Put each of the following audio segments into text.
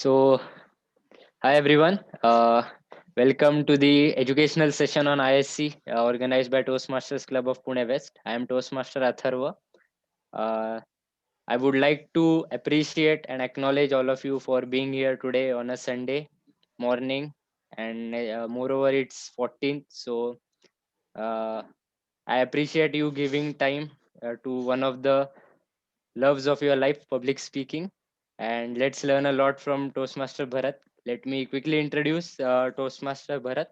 So, hi everyone. Welcome to the educational session on ISC organized by Toastmasters Club of Pune-West. I am Toastmaster Atharva. Uh, I would like to appreciate and acknowledge all of you for being here today on a Sunday morning. And moreover, it's 14th. So, uh, I appreciate you giving time to one of the loves of your life, public speaking. And let's learn a lot from Toastmaster Bharat. Let me quickly introduce Toastmaster Bharat.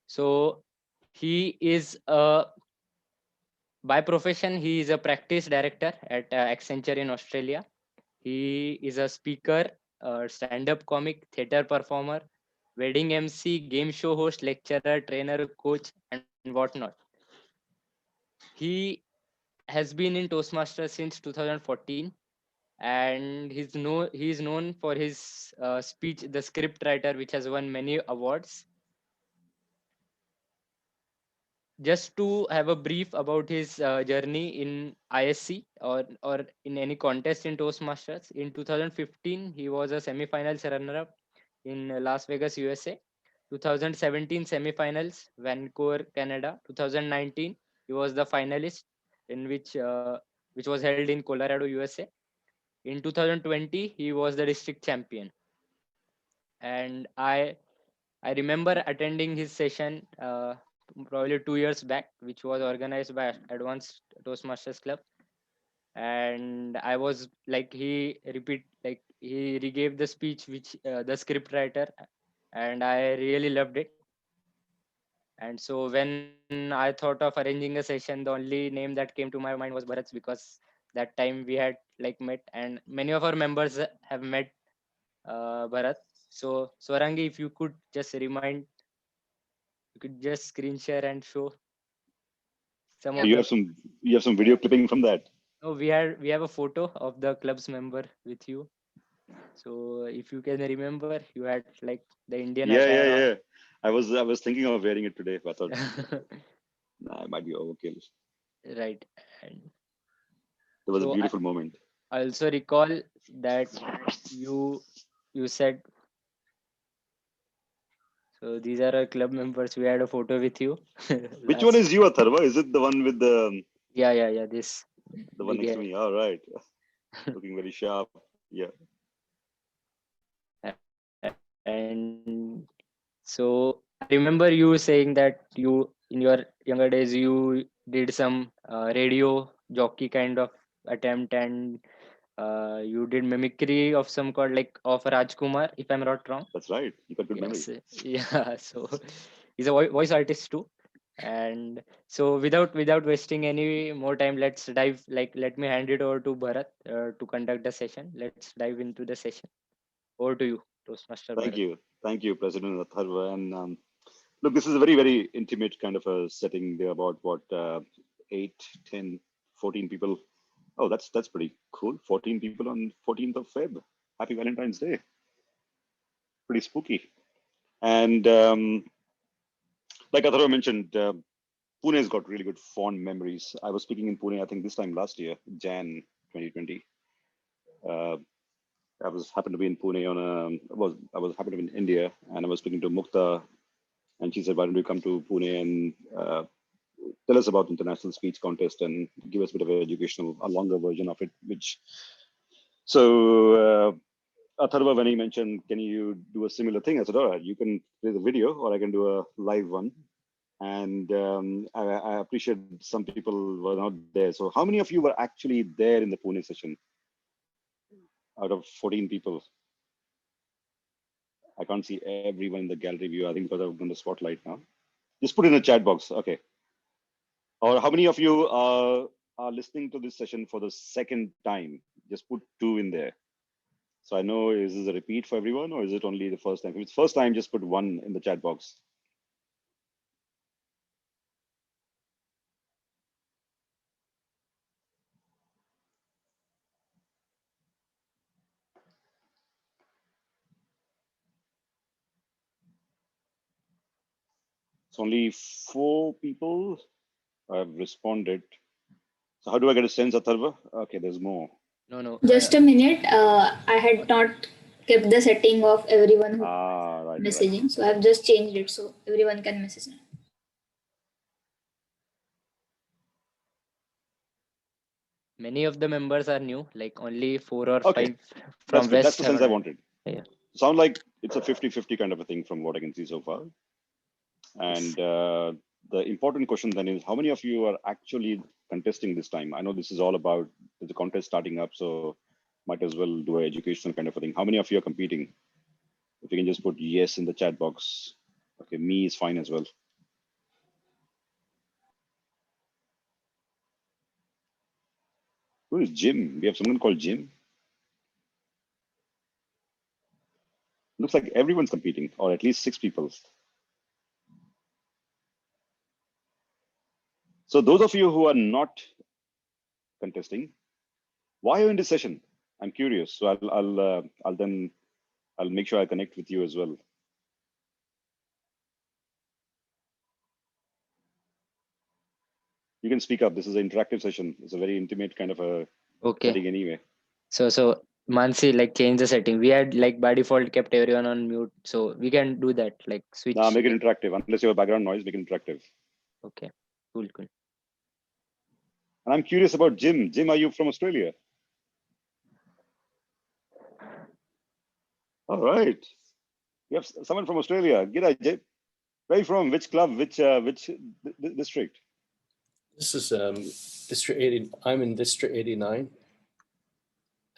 So he is by profession, he is a practice director at Accenture in Australia. He is a speaker, stand-up comic, theater performer, wedding MC, game show host, lecturer, trainer, coach, and whatnot. He has been in Toastmasters since 2014, and he is known for his speech, the script writer, which has won many awards. Just to have a brief about his journey in ISC or in any contest in Toastmasters. In 2015, he was a semi-finals runner-up in Las Vegas, USA. 2017 semi-finals, Vancouver, Canada. 2019, he was the finalist in which was held in Colorado, USA. In 2020, he was the district champion. And I remember attending his session probably 2 years back, which was organized by Advanced Toastmasters Club. And I was like, he regave the speech, which the script writer, and I really loved it. And so when I thought of arranging a session, the only name that came to my mind was Bharat's, because that time we had like met, and many of our members have met Bharat. So Swarangi, if you could just remind, you could just screen share and show some Oh, of the. you have some video clipping from that. Oh, we have a photo of the club's member with you. So if you can remember, you had like the Indian Yeah, yeah, attire on. yeah. I was thinking of wearing it today, but I thought nah, it might be overkill. Right. And It was a so beautiful moment. I also recall that you you said, so these are our club members. We had a photo with you Which one last. is you, Atharva? Is it the one with Yeah. This the one big next to hair. me? All right, looking very sharp. Yeah, And so I remember you saying that you, in your younger days, you did some radio jockey kind of attempt, and you did mimicry of some called like of Rajkumar, if I'm not wrong. that's right. You got good memory. Yes, yeah. So he's a voice artist too. And so without wasting any more time, let's dive. Like, let me hand it over to Bharat to conduct the session. Let's dive into the session. Over to you, Toastmaster Bharat. Thank you, President Atharva. And look, this is a very, very intimate kind of a setting. There are about what 8, 10, 14 people. Oh, that's pretty cool. 14 people on 14th of Feb. Happy Valentine's Day. Pretty spooky. And like Atharva mentioned, Pune's got really good fond memories. I was speaking in Pune, I think this time last year, Jan 2020. Uh, I was happened to be in Pune on I was happened to be in India, and I was speaking to Mukta, and she said, "Why don't you come to Pune and tell us about the international speech contest and give us a bit of an educational, a longer version of it?" Which so Atharva, when he mentioned, "Can you do a similar thing?" I said, "All right, you can play the video, or I can do a live one." And I appreciate some people were not there. So how many of you were actually there in the Pune session out of 14 people? I can't see everyone in the gallery view. I think because I've done the spotlight now. Just put in the chat box. Okay. Or how many of you are listening to this session for the second time? Just put 2 in there. So I know, is this a repeat for everyone, or is it only the first time? If it's first time, just put 1 in the chat box. It's only 4 people have responded. So how do I get a sense, Atharva? Okay, there's more. No, no. Just a minute. I had not kept the setting of everyone who Right, right. messaging. So I've just changed it so everyone can message now. Many of the members are new, like only 4 or 5 Okay, from that's good. That's West the sense I haven't. wanted. Yeah. Sound like it's a 50-50 kind of a thing from what I can see so far. Yes. And the important question then is, how many of you are actually contesting this time? I know this is all about the contest starting up, so might as well do an educational kind of a thing. How many of you are competing? If you can just put yes in the chat box. Okay, me is fine as well. Who is Jim? We have someone called Jim. Looks like everyone's competing, or at least 6 people. So those of you who are not contesting, why are you in this session? I'm curious. So I'll make sure I connect with you as well. You can speak up. This is an interactive session. It's a very intimate kind of a Okay. setting anyway. So Mansi, like, change the setting. We had, like, by default kept everyone on mute, so we can do that. Like, Now switch. make it Like, interactive. Unless you have background noise, make it interactive. okay, cool, cool. And I'm curious about Jim. Jim, are you from Australia? All right. We have someone from Australia. G'day, Jim. Where are you from? Which club? Which district? This is District 80. I'm in District 89,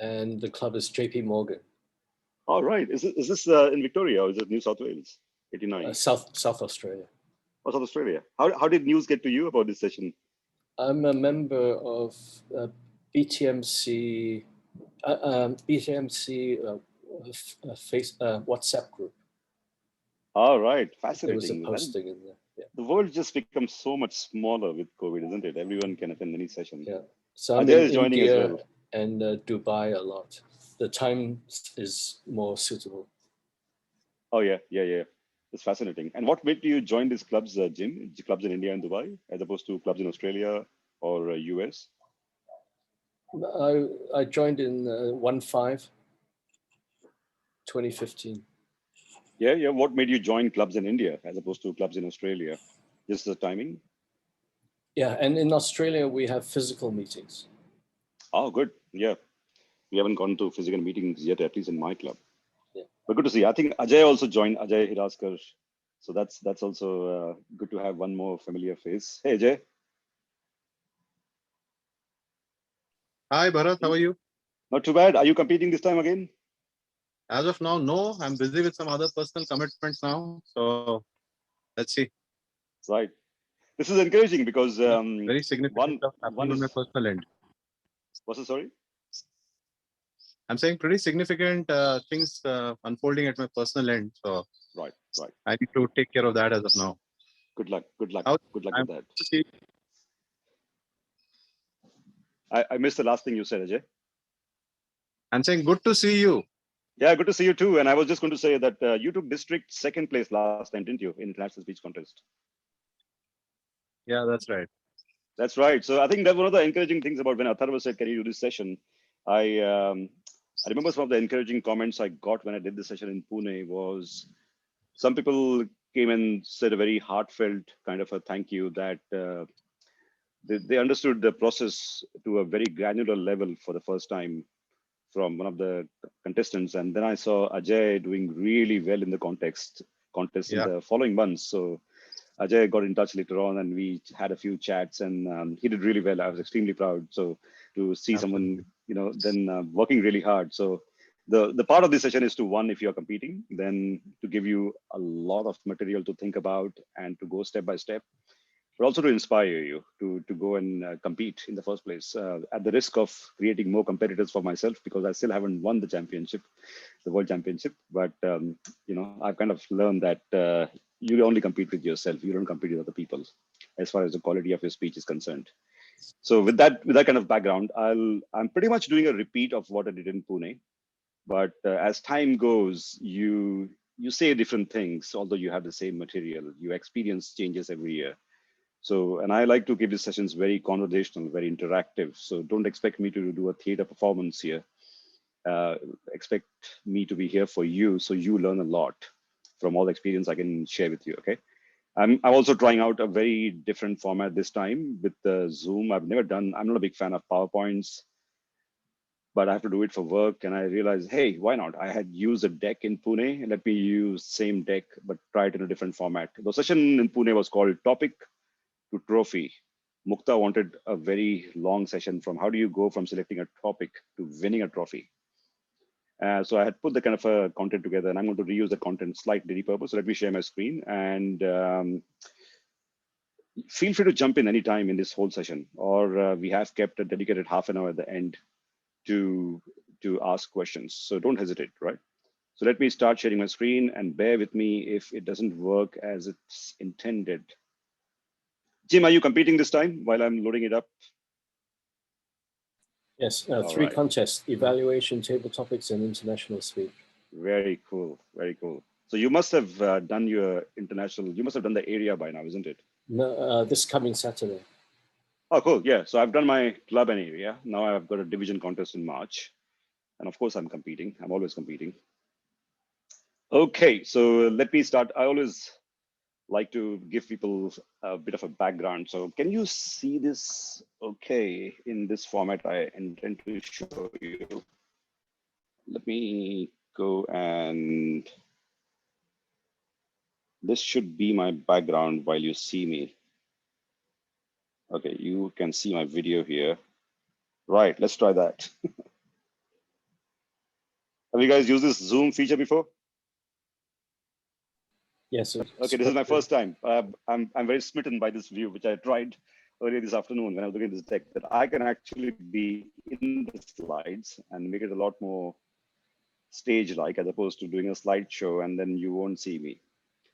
and the club is JP Morgan. All right. Is this in Victoria or is it New South Wales? 89. South Australia. Oh, South Australia. How did news get to you about this session? I'm a member of BTMC WhatsApp group. All right. There was a Fascinating. posting in there. Yeah. The world just becomes so much smaller with COVID, isn't it? Everyone can attend any session. Yeah. So I'm Ajay in is joining India as well. and Dubai a lot. The time is more suitable. Oh yeah. It's fascinating. And what made you join these clubs, Jim? Clubs in India and Dubai, as opposed to clubs in Australia or US? I joined in 2015. Yeah. What made you join clubs in India as opposed to clubs in Australia? Just the timing? Yeah, and in Australia we have physical meetings. Oh, good. Yeah. We haven't gone to physical meetings yet, at least in my club. Yeah. But good to see. I think Ajay also joined, Ajay Hiraskar. So that's also good to have one more familiar face. Hey, Ajay. Hi, Bharat. How are you? Not too bad. Are you competing this time again? As of now, no. I'm busy with some other personal commitments now. So let's see. Right. This is encouraging because Very significant stuff one happening on my is, personal end. what's it, sorry? I'm saying pretty significant things unfolding at my personal end. So Right. I need to take care of that as of now. Good luck. Good luck. How, Good luck I'm with that. to see, I missed the last thing you said, Ajay. I'm saying good to see you. Yeah, good to see you too. And I was just going to say that you took district second place last time, didn't you, in International Speech Contest? Yeah, that's right. That's right. So I think that one of the encouraging things about when Atharva said, "Can you do this session?" I remember some of the encouraging comments I got when I did this session in Pune was some people came and said a very heartfelt kind of a thank you that they understood the process to a very granular level for the first time from one of the contestants. And then I saw Ajay doing really well in the contest in Yeah. the following months. So Ajay got in touch later on and we had a few chats and he did really well. I was extremely proud. So to see someone, Absolutely. then working really hard. So the part of this session is to, one, if you're competing, then to give you a lot of material to think about and to go step by step, but also to inspire you to go and compete in the first place, at the risk of creating more competitors for myself, because I still haven't won the championship, the world championship. But I've kind of learned that you only compete with yourself. You don't compete with other people as far as the quality of your speech is concerned. So with that kind of background, I'm pretty much doing a repeat of what I did in Pune. But as time goes, you say different things, although you have the same material. Your experience changes every year. So, and I like to keep these sessions very conversational, very interactive. So don't expect me to do a theater performance here. expect me to be here for you, so you learn a lot from all the experience I can share with you. Okay. I'm also trying out a very different format this time with the Zoom. I'm not a big fan of PowerPoints, but I have to do it for work. And I realized, hey, why not? I had used a deck in Pune. Let me use same deck, but try it in a different format. The session in Pune was called Topic to Trophy. Mukta wanted a very long session from how do you go from selecting a topic to winning a trophy. So I had put the kind of content together, and I'm going to reuse the content slightly repurposed. So let me share my screen, and feel free to jump in anytime in this whole session, or we have kept a dedicated half an hour at the end to ask questions. So don't hesitate, right? So let me start sharing my screen, and bear with me if it doesn't work as it's intended. Jim, are you competing this time while I'm loading it up? Yes, All three right. contests: evaluation, table topics, and international speech. Very cool, very cool. So you must have done your international, you must have done the area by now, isn't it? No, this coming Saturday. Oh, cool. Yeah. So I've done my club and area. Now I've got a division contest in March. And of course, I'm competing. I'm always competing. Okay. So let me start. I always like to give people a bit of a background. So can you see this okay in this format I intend to show you? Let me go, and this should be my background while you see me. Okay, you can see my video here. Right, let's try that. Have you guys used this Zoom feature before? Yes. Okay, this is my first time. I'm very smitten by this view, which I tried earlier this afternoon when I was looking at this deck, that I can actually be in the slides and make it a lot more stage-like as opposed to doing a slideshow and then you won't see me.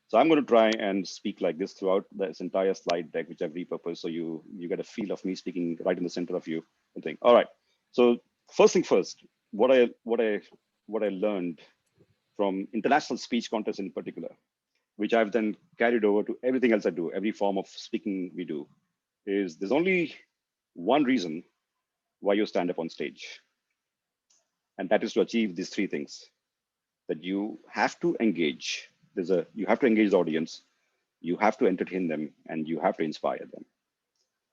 So I'm going to try and speak like this throughout this entire slide deck, which I've repurposed, so you get a feel of me speaking right in the center of you. Thing. All right. So first thing first, what I learned from international speech contests in particular, which I've then carried over to everything else I do, every form of speaking we do, is there's only one reason why you stand up on stage, and that is to achieve these three things: that you have to engage. You have to engage the audience, you have to entertain them, and you have to inspire them.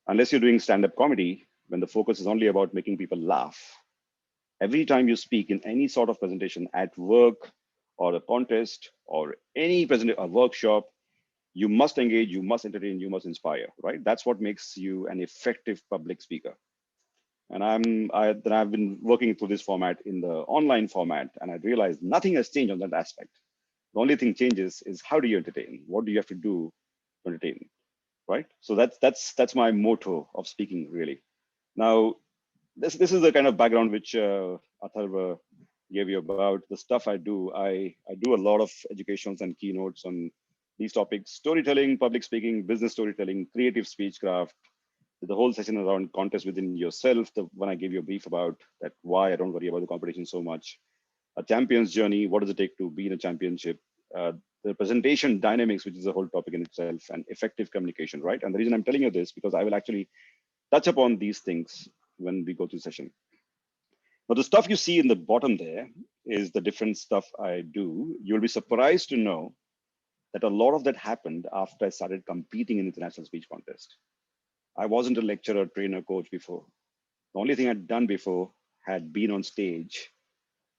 Unless you're doing stand-up comedy, when the focus is only about making people laugh, every time you speak in any sort of presentation at work or a contest or any a workshop, you must engage, you must entertain, you must inspire, right? That's what makes you an effective public speaker. And I've been working through this format in the online format, and I realized nothing has changed on that aspect. The only thing changes is how do you entertain? What do you have to do to entertain? Right? So that's my motto of speaking, really. Now, this is the kind of background which Atharva gave you about the stuff I do. I do a lot of educations and keynotes on these topics: storytelling, public speaking, business storytelling, creative speechcraft. The whole session around contest within yourself. The one I gave you a brief about that, why I don't worry about the competition so much. A champion's journey. What does it take to be in a championship? The presentation dynamics, which is a whole topic in itself, and effective communication, right? And the reason I'm telling you this, because I will actually touch upon these things when we go through the session. But the stuff you see in the bottom there is the different stuff I do. You'll be surprised to know that a lot of that happened after I started competing in international speech contest. I wasn't a lecturer, trainer, coach before. The only thing I'd done before had been on stage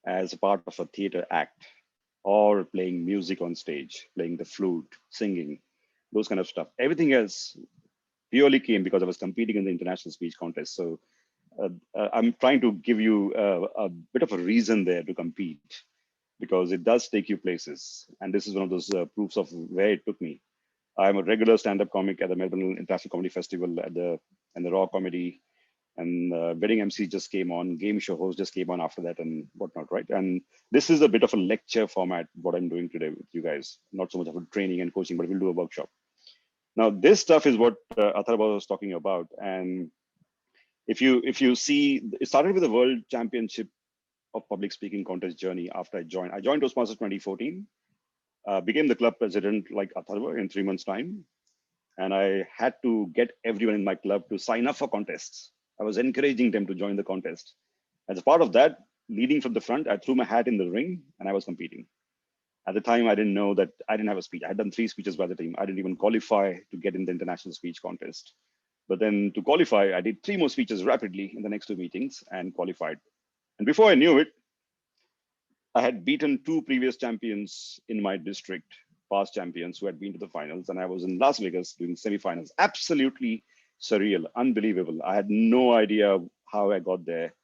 as a part of a theater act, or playing music on stage, playing the flute, singing, those kind of stuff. Everything else purely came because I was competing in the international speech contest. So I'm trying to give you a bit of a reason there to compete, because it does take you places. And this is one of those proofs of where it took me. I'm a regular stand-up comic at the Melbourne International Comedy Festival and the Raw Comedy, and Wedding MC just came on, game show host just came on after that, and whatnot, right? And this is a bit of a lecture format, what I'm doing today with you guys. Not so much of a training and coaching, but we'll do a workshop. Now, this stuff is what Atharva was talking about. And if you see, it started with the World Championship of Public Speaking Contest journey after I joined. I joined Toastmasters 2014, became the club president like Atharva in 3 months' time. And I had to get everyone in my club to sign up for contests. I was encouraging them to join the contest. As a part of that, leading from the front. I threw my hat in the ring and I was competing. At the time, I didn't know that I didn't have a speech. I had done 3 speeches by the time. I didn't even qualify to get in the international speech contest. But then to qualify, I did 3 more speeches rapidly in the next 2 meetings and qualified. And before I knew it, I had beaten 2 previous champions in my district, past champions who had been to the finals. And I was in Las Vegas doing semifinals. Absolutely surreal, unbelievable. I had no idea how I got there.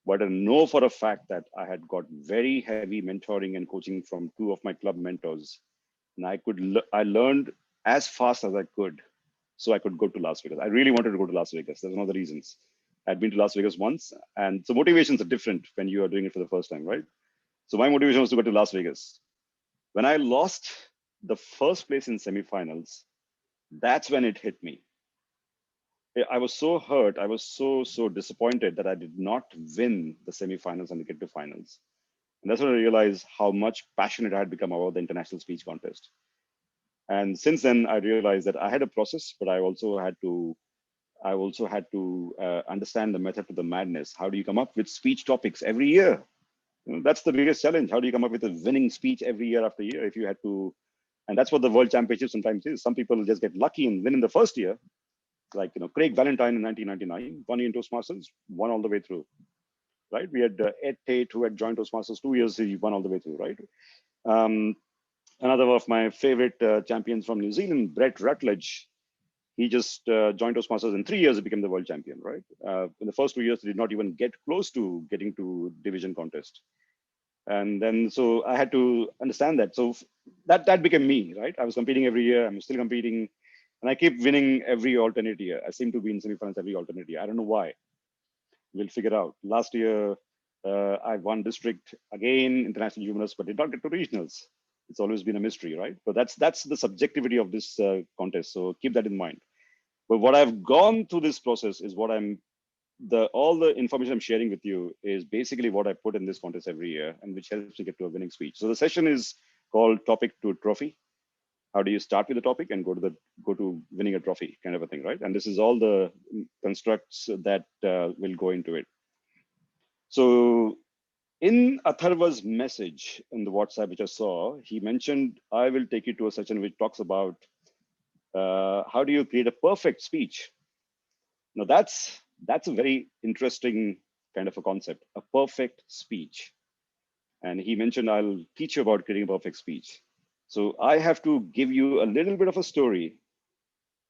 But I know for a fact that I had got very heavy mentoring and coaching from 2 of my club mentors. And I learned as fast as I could. So I could go to Las Vegas. I really wanted to go to Las Vegas. That's one of the reasons. I'd been to Las Vegas once. And so motivations are different when you are doing it for the first time, right? So my motivation was to go to Las Vegas. When I lost the first place in semifinals, that's when it hit me. I was so hurt. I was so disappointed that I did not win the semifinals and get to finals. And that's when I realized how much passionate I had become about the international speech contest. And since then, I realized that I had a process, but I also had to understand the method to the madness. How do you come up with speech topics every year? That's the biggest challenge. How do you come up with a winning speech every year after year? If you had to, and that's what the World Championship sometimes is. Some people just get lucky and win in the first year. Like, Craig Valentine in 1999 won in Toastmasters, won all the way through, right? We had Ed Tate who had joined Toastmasters 2 years, he won all the way through, right? Another of my favorite champions from New Zealand, Brett Rutledge, he just joined Toastmasters in 3 years, he became the world champion, right? In the first 2 years, he did not even get close to getting to division contest. And then, so I had to understand that. So that became me, right? I was competing every year, I'm still competing. And I keep winning every alternate year. I seem to be in semifinals every alternate year. I don't know why. We'll figure out. Last year, I won district again, international juniors, but did not get to regionals. It's always been a mystery, right? But that's the subjectivity of this contest. So keep that in mind. But what I've gone through this process is what all the information I'm sharing with you is basically what I put in this contest every year, and which helps me get to a winning speech. So the session is called Topic to Trophy. How do you start with the topic and go to winning a trophy kind of a thing, right? And this is all the constructs that will go into it. So in Atharva's message in the WhatsApp, which I saw, he mentioned, I will take you to a session which talks about how do you create a perfect speech. Now that's a very interesting kind of a concept, a perfect speech. And he mentioned, I'll teach you about creating a perfect speech. So I have to give you a little bit of a story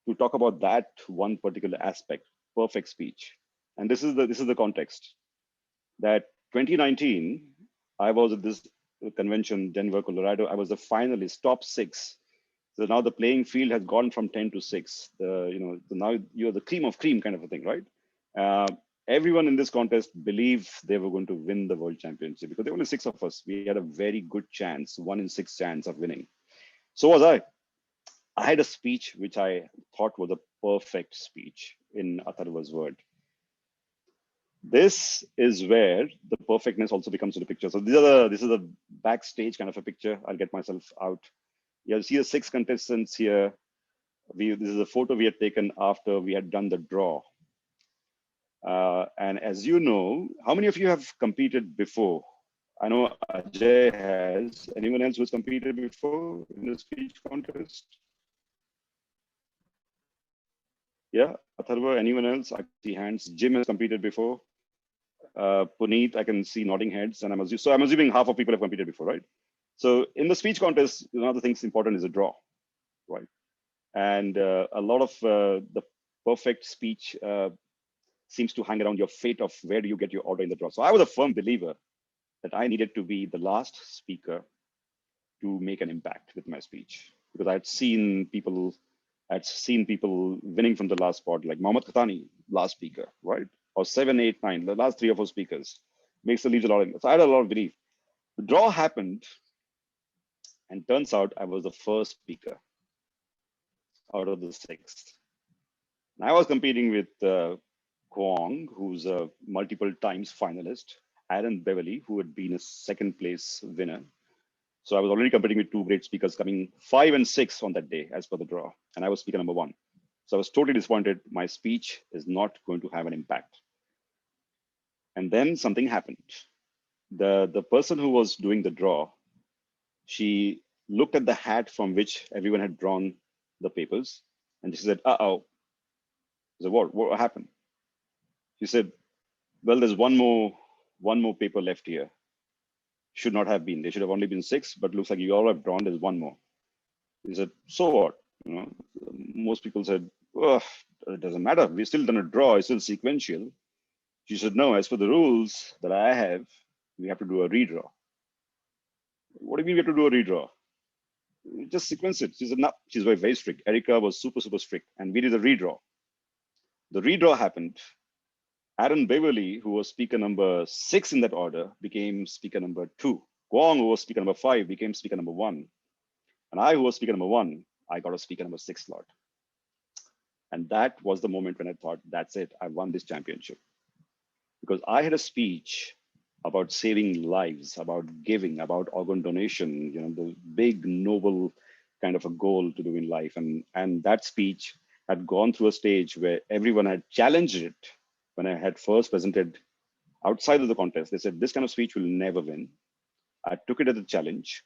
to talk about that one particular aspect, perfect speech. And this is the context that 2019, I was at this convention, Denver, Colorado. I was the finalist, top 6. So now the playing field has gone from 10 to 6. Now you're the cream of cream kind of a thing, right? Everyone in this contest believed they were going to win the world championship because there were only 6 of us. We had a very good chance, 1 in 6 chance of winning. So was I. I had a speech which I thought was a perfect speech in Atharva's word. This is where the perfectness also becomes in the picture. So this is a backstage kind of a picture. I'll get myself out. You'll see the 6 contestants here. This is a photo we had taken after we had done the draw. And as you know, how many of you have competed before? I know Ajay has. Anyone else who's competed before in the speech contest? Yeah, Atharva, anyone else? I see hands. Jim has competed before. Puneet, I can see nodding heads, and I'm assuming half of people have competed before, right? So in the speech contest, one of the things important is a draw, right? And a lot of the perfect speech seems to hang around your fate of where do you get your order in the draw. So I was a firm believer that I needed to be the last speaker to make an impact with my speech, because I'd seen people winning from the last spot, like Mohammad Khatani, last speaker, right? Or 7, 8, 9, the last 3 or 4 speakers. Makes the leaves a lot of, so I had a lot of belief. The draw happened, and turns out I was the first speaker out of the 6. And I was competing with Kwong, who's a multiple times finalist, Aaron Beverly, who had been a 2nd place winner. So I was already competing with 2 great speakers coming 5 and 6 on that day as per the draw. And I was speaker number 1. So I was totally disappointed. My speech is not going to have an impact. And then something happened. The person who was doing the draw, she looked at the hat from which everyone had drawn the papers, and she said, "Uh-oh." I said, what happened? She said, "Well, there's one more paper left here. Should not have been. There should have only been 6, but looks like you all have drawn. There's one more." He said, "So what?" You know, most people said, "Oh, it doesn't matter. We're still done a draw. It's still sequential." She said, "No, as per the rules that I have, we have to do a redraw." "What do you mean we have to do a redraw?" "Just sequence it." She said, "No." She's very, very strict. Erica was super, super strict. And we did a redraw. The redraw happened. Aaron Beverly, who was speaker number 6 in that order, became speaker number 2. Kwong, who was speaker number 5, became speaker number 1. And I, who was speaker number 1, I got a speaker number 6 slot. And that was the moment when I thought, that's it, I won this championship. Because I had a speech about saving lives, about giving, about organ donation, the big, noble kind of a goal to do in life. And that speech had gone through a stage where everyone had challenged it. When I had first presented outside of the contest, they said, this kind of speech will never win. I took it as a challenge.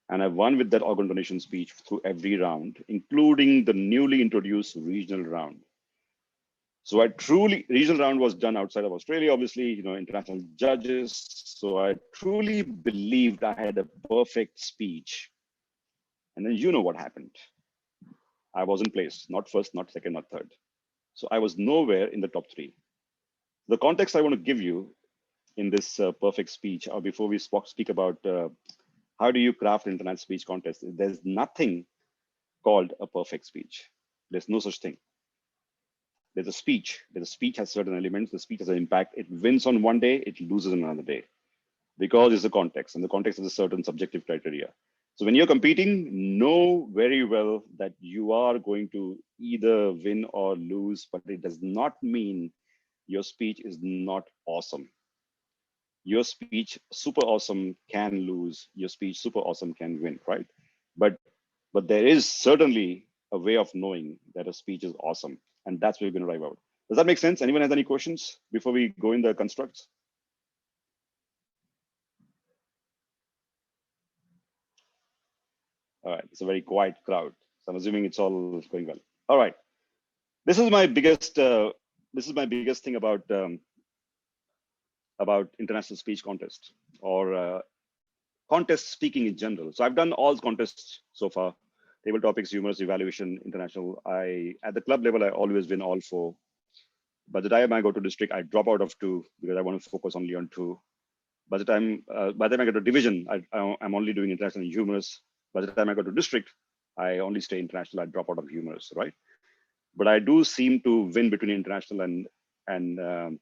And I won with that organ donation speech through every round, including the newly introduced regional round. So regional round was done outside of Australia, obviously, international judges. So I truly believed I had a perfect speech. And then you know what happened. I wasn't placed, not first, not second, not third. So I was nowhere in the top 3. The context I want to give you in this perfect speech, or before we speak about how do you craft international speech contest, there's nothing called a perfect speech. There's no such thing. There's a speech. The speech has certain elements. The speech has an impact. It wins on one day, it loses on another day, because it's the context, and the context is a certain subjective criteria. So when you're competing, know very well that you are going to either win or lose, but it does not mean your speech is not awesome. Your speech, super awesome, can lose. Your speech, super awesome, can win, right? But there is certainly a way of knowing that a speech is awesome, and that's where we're going to arrive out. Does that make sense? Anyone has any questions before we go in the constructs? All right, it's a very quiet crowd, so I'm assuming it's all going well. All right, this is my biggest thing about international speech contest, or contest speaking in general. So I've done all contests so far: table topics, humorous, evaluation, international. At the club level, I always win all 4. By the time I go to district, I drop out of 2 because I want to focus only on 2. By the time I get to division, I'm only doing international and humorous. By the time I go to district, I only stay international. I drop out of humorous, right? But I do seem to win between international and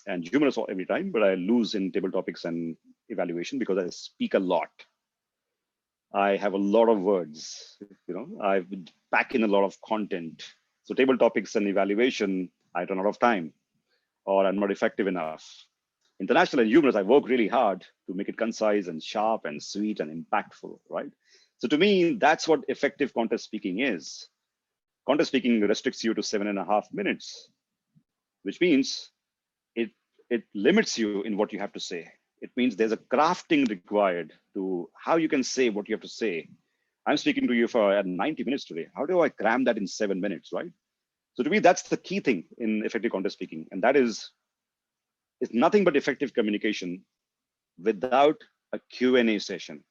humorous every time. But I lose in table topics and evaluation because I speak a lot. I have a lot of words. I pack in a lot of content. So table topics and evaluation, I run out of time, or I'm not effective enough. International and humorous, I work really hard to make it concise and sharp and sweet and impactful, right? So to me, that's what effective contest speaking is. Contest speaking restricts you to 7.5 minutes, which means it limits you in what you have to say. It means there's a crafting required to how you can say what you have to say. I'm speaking to you for 90 minutes today. How do I cram that in 7 minutes, right? So to me, that's the key thing in effective contest speaking. And that is, it's nothing but effective communication without a Q&A session.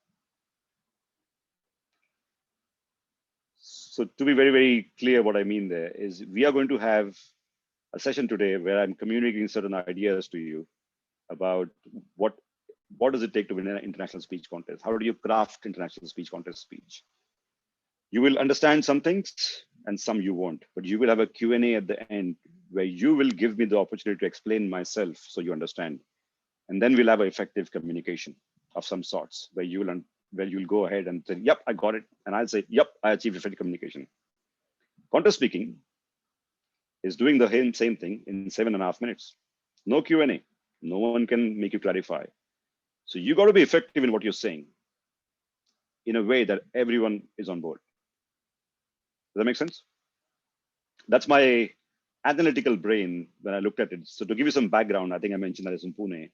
So to be very, very clear, what I mean there is we are going to have a session today where I'm communicating certain ideas to you about what does it take to win an international speech contest? How do you craft international speech contest speech? You will understand some things and some you won't, but you will have a Q&A at the end where you will give me the opportunity to explain myself so you understand. And then we'll have an effective communication of some sorts where you'll go ahead and say, yep, I got it. And I'll say, yep, I achieved effective communication. Contest speaking is doing the same thing in 7.5 minutes. No Q&A. No one can make you clarify. So you got to be effective in what you're saying in a way that everyone is on board. Does that make sense? That's my analytical brain when I looked at it. So to give you some background, I think I mentioned that it's in Pune.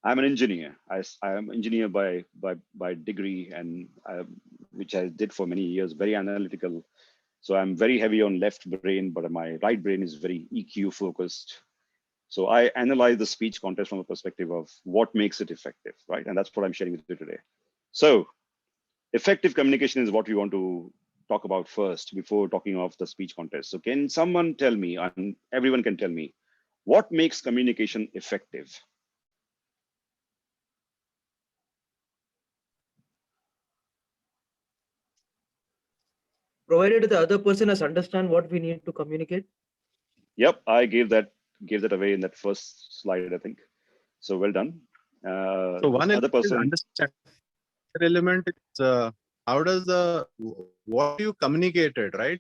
I'm an engineer. I am engineer by degree, and which I did for many years, very analytical. So I'm very heavy on left brain, but my right brain is very EQ focused. So I analyze the speech contest from a perspective of what makes it effective, right? And that's what I'm sharing with you today. So effective communication is what we want to talk about first before talking of the speech contest. So can someone tell me, and everyone can tell me, what makes communication effective? Provided the other person has understand what we need to communicate. Yep, I gave that away in that first slide, I think. So well done. So This one other element is person, understand. Another element is how does what you communicated, right?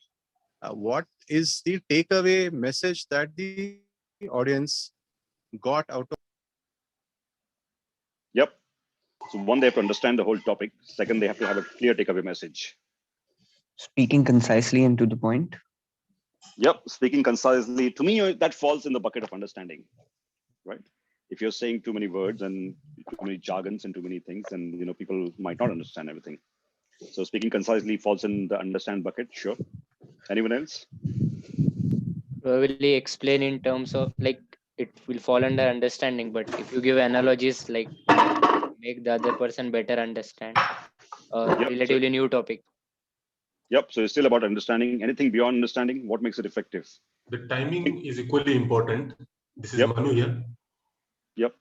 What is the takeaway message that the audience got out of? yep. So one, they have to understand the whole topic. Second, they have to have a clear takeaway message. Speaking concisely and to the point. Yep, speaking concisely. To me, that falls in the bucket of understanding, right? If you're saying too many words and too many jargons and too many things, and people might not understand everything. So speaking concisely falls in the understand bucket. Sure. Anyone else? Probably explain in terms of like it will fall under understanding, but if you give analogies like make the other person better understand a Yep. relatively new topic. Yep. So it's still about understanding. Anything beyond understanding, what makes it effective? The timing is equally important. This is Yep. Manu here. Yep.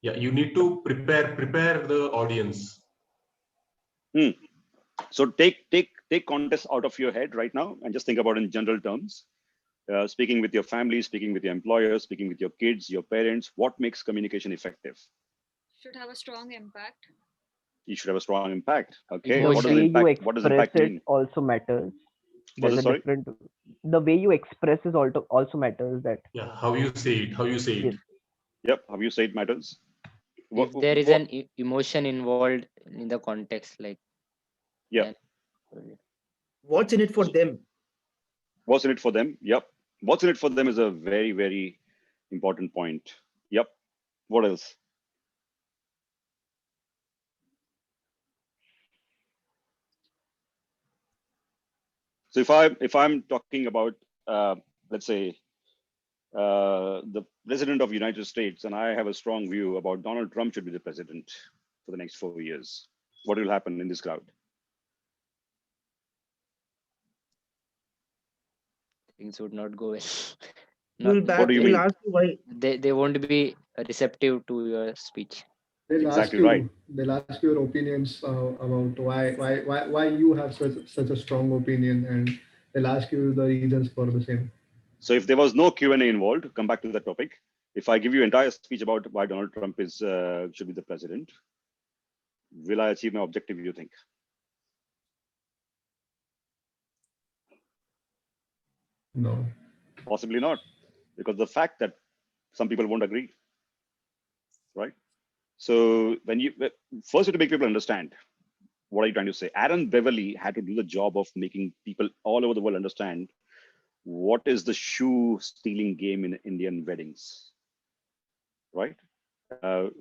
Yeah, you need to prepare the audience. So take context out of your head right now and just think about in general terms. Speaking with your family, speaking with your employers, speaking with your kids, your parents, what makes communication effective? Should have a strong impact. You should have a strong impact. Okay. Emotion. What does The way you impact? What does express impact it mean? also matters. What's There's it, a sorry? different. The way you express is also matters. That Yeah, how you say it, how you say it. yes. Yep. How you say it matters. If there is an emotion involved in the context, like Yeah. then What's in it for them? What's in it for them? Yep. What's in it for them is a very, very important point. Yep. What else? So if I'm talking about let's say the president of the United States, and I have a strong view about Donald Trump should be the president for the next 4 years, what will happen in this crowd? things would not go well. You'll What do you you'll mean? ask you why. They won't be receptive to your speech. Exactly right. They'll ask your opinions about why you have such a strong opinion, and they'll ask you the reasons for the same. So if there was no Q&A involved, come back to that topic. If I give you entire speech about why Donald Trump is should be the president, will I achieve my objective, you think? No. Possibly not, because the fact that some people won't agree, right? So when you first you have to make people understand what are you trying to say. Aaron Beverly had to do the job of making people all over the world understand what is the shoe stealing game in Indian weddings, right?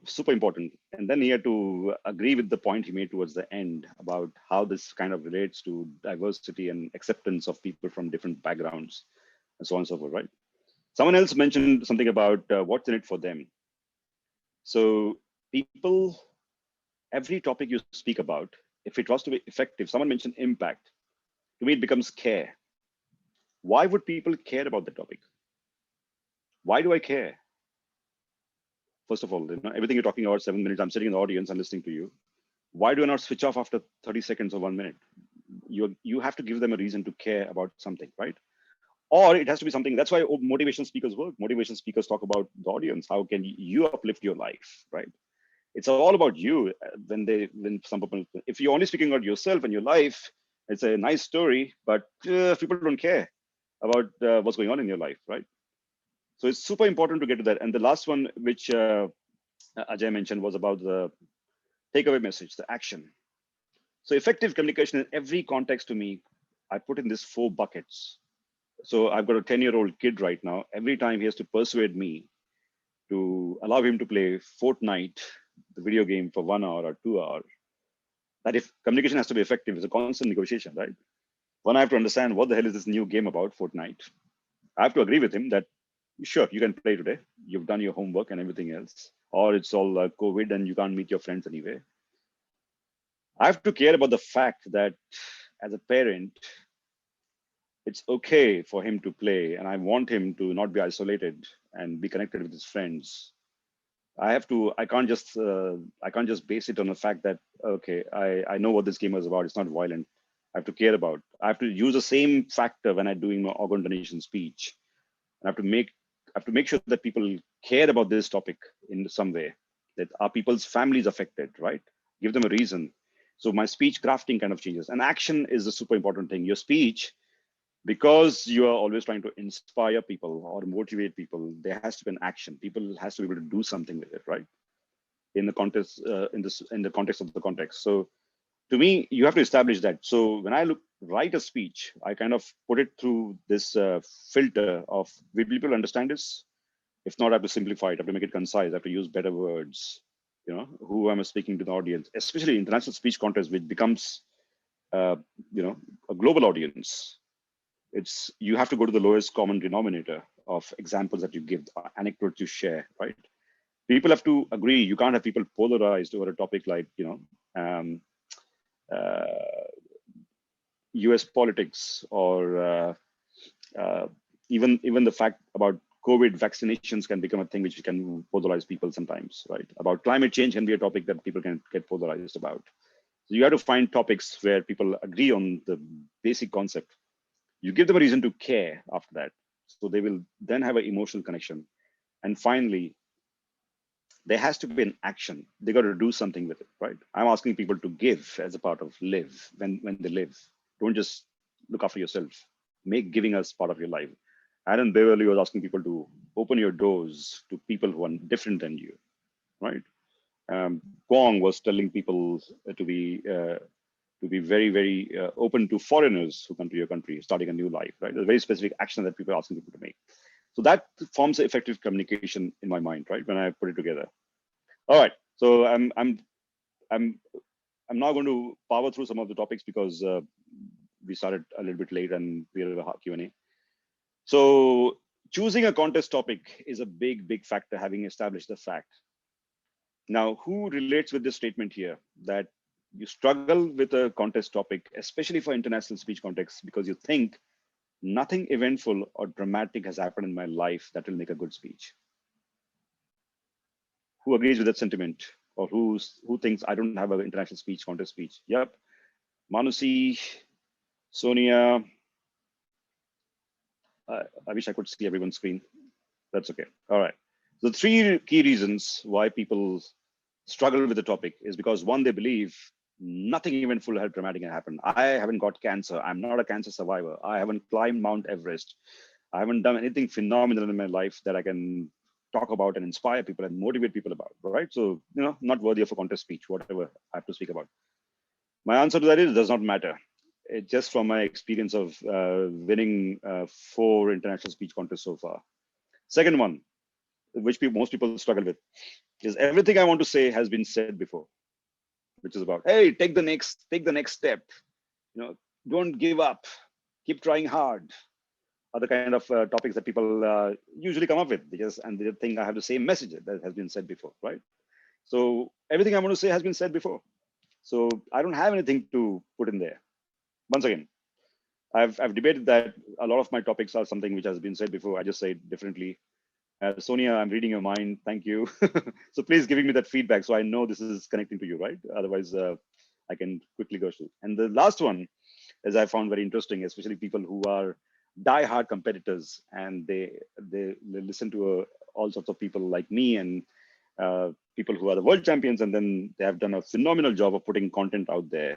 Super important. And then he had to agree with the point he made towards the end about how this kind of relates to diversity and acceptance of people from different backgrounds and so on and so forth, right? Someone else mentioned something about what's in it for them. So people, every topic you speak about, if it was to be effective, someone mentioned impact. To me, it becomes care. Why would people care about the topic? Why do I care? First of all, everything you're talking about 7 minutes, I'm sitting in the audience, I'm listening to you. Why do I not switch off after 30 seconds or 1 minute? You have to give them a reason to care about something, right? Or it has to be something. That's why motivation speakers work. Motivation speakers talk about the audience. How can you uplift your life, right? It's all about you. When some people, if you're only speaking about yourself and your life, it's a nice story, but people don't care about what's going on in your life, right? So it's super important to get to that. And the last one, which Ajay mentioned, was about the takeaway message, the action. So effective communication in every context to me, I put in these 4 buckets. So I've got a 10-year-old kid right now. Every time he has to persuade me to allow him to play Fortnite, the video game, for 1 hour or 2 hours. That if communication has to be effective, it's a constant negotiation, right? One, I have to understand what the hell is this new game about, Fortnite. I have to agree with him that sure, you can play today. You've done your homework and everything else, or it's all COVID and you can't meet your friends anyway. I have to care about the fact that as a parent, it's okay for him to play, and I want him to not be isolated and be connected with his friends. I can't just base it on the fact that, okay, I know what this game is about. It's not violent. I have to care about. I have to use the same factor when I'm doing my organ donation speech. I have to make sure that people care about this topic in some way. That are people's families affected, right? Give them a reason. So my speech crafting kind of changes. And action is a super important thing. Your speech, because you are always trying to inspire people or motivate people, there has to be an action. People has to be able to do something with it, right? In the context, in the context of the context. So to me, you have to establish that. So when I write a speech, I kind of put it through this filter of, will people understand this? If not, I have to simplify it. I have to make it concise. I have to use better words. You know, who am I speaking to the audience? Especially international speech contest, which becomes, you know, a global audience. It's, you have to go to the lowest common denominator of examples that you give, anecdotes you share, right? People have to agree. You can't have people polarized over a topic like, you know, US politics, or even the fact about COVID vaccinations can become a thing which can polarize people sometimes, right? About climate change can be a topic that people can get polarized about. So you have to find topics where people agree on the basic concept. You give them a reason to care after that. So they will then have an emotional connection. And finally, there has to be an action. They got to do something with it, right? I'm asking people to give as a part of live when they live. Don't just look after yourself. Make giving as part of your life. Aaron Beverly was asking people to open your doors to people who are different than you, right? Kwong was telling people to be very, very open to foreigners who come to your country, starting a new life, right? There's a very specific action that people are asking people to make. So that forms effective communication in my mind, right? When I put it together. All right. So I'm now going to power through some of the topics because we started a little bit late and we have a Q&A. So choosing a contest topic is a big factor, having established the fact. Now, who relates with this statement here that you struggle with a contest topic, especially for international speech context, because you think nothing eventful or dramatic has happened in my life that will make a good speech? Who agrees with that sentiment? Or who thinks I don't have an international speech contest speech? Yep. Manusi, Sonia. I wish I could see everyone's screen. That's okay. All right. The three key reasons why people struggle with the topic is because, one, they believe nothing eventful or dramatic can happen. I haven't got cancer. I'm not a cancer survivor. I haven't climbed Mount Everest. I haven't done anything phenomenal in my life that I can talk about and inspire people and motivate people about, right? So, you know, not worthy of a contest speech, whatever I have to speak about. My answer to that is, it does not matter. It just from my experience of winning 4 international speech contests so far. Second one, which most people struggle with, is everything I want to say has been said before, which is about, hey, take the next step. You know, don't give up, keep trying hard. Other kind of topics that people usually come up with, and they think I have the same message that has been said before, right? So everything I want to say has been said before. So I don't have anything to put in there. Once again, I've debated that a lot of my topics are something which has been said before. I just say it differently. Sonia, I'm reading your mind. Thank you. So please giving me that feedback so I know this is connecting to you, right? Otherwise, I can quickly go through. And the last one, as I found very interesting, especially people who are die-hard competitors and they listen to all sorts of people like me and people who are the world champions, and then they have done a phenomenal job of putting content out there.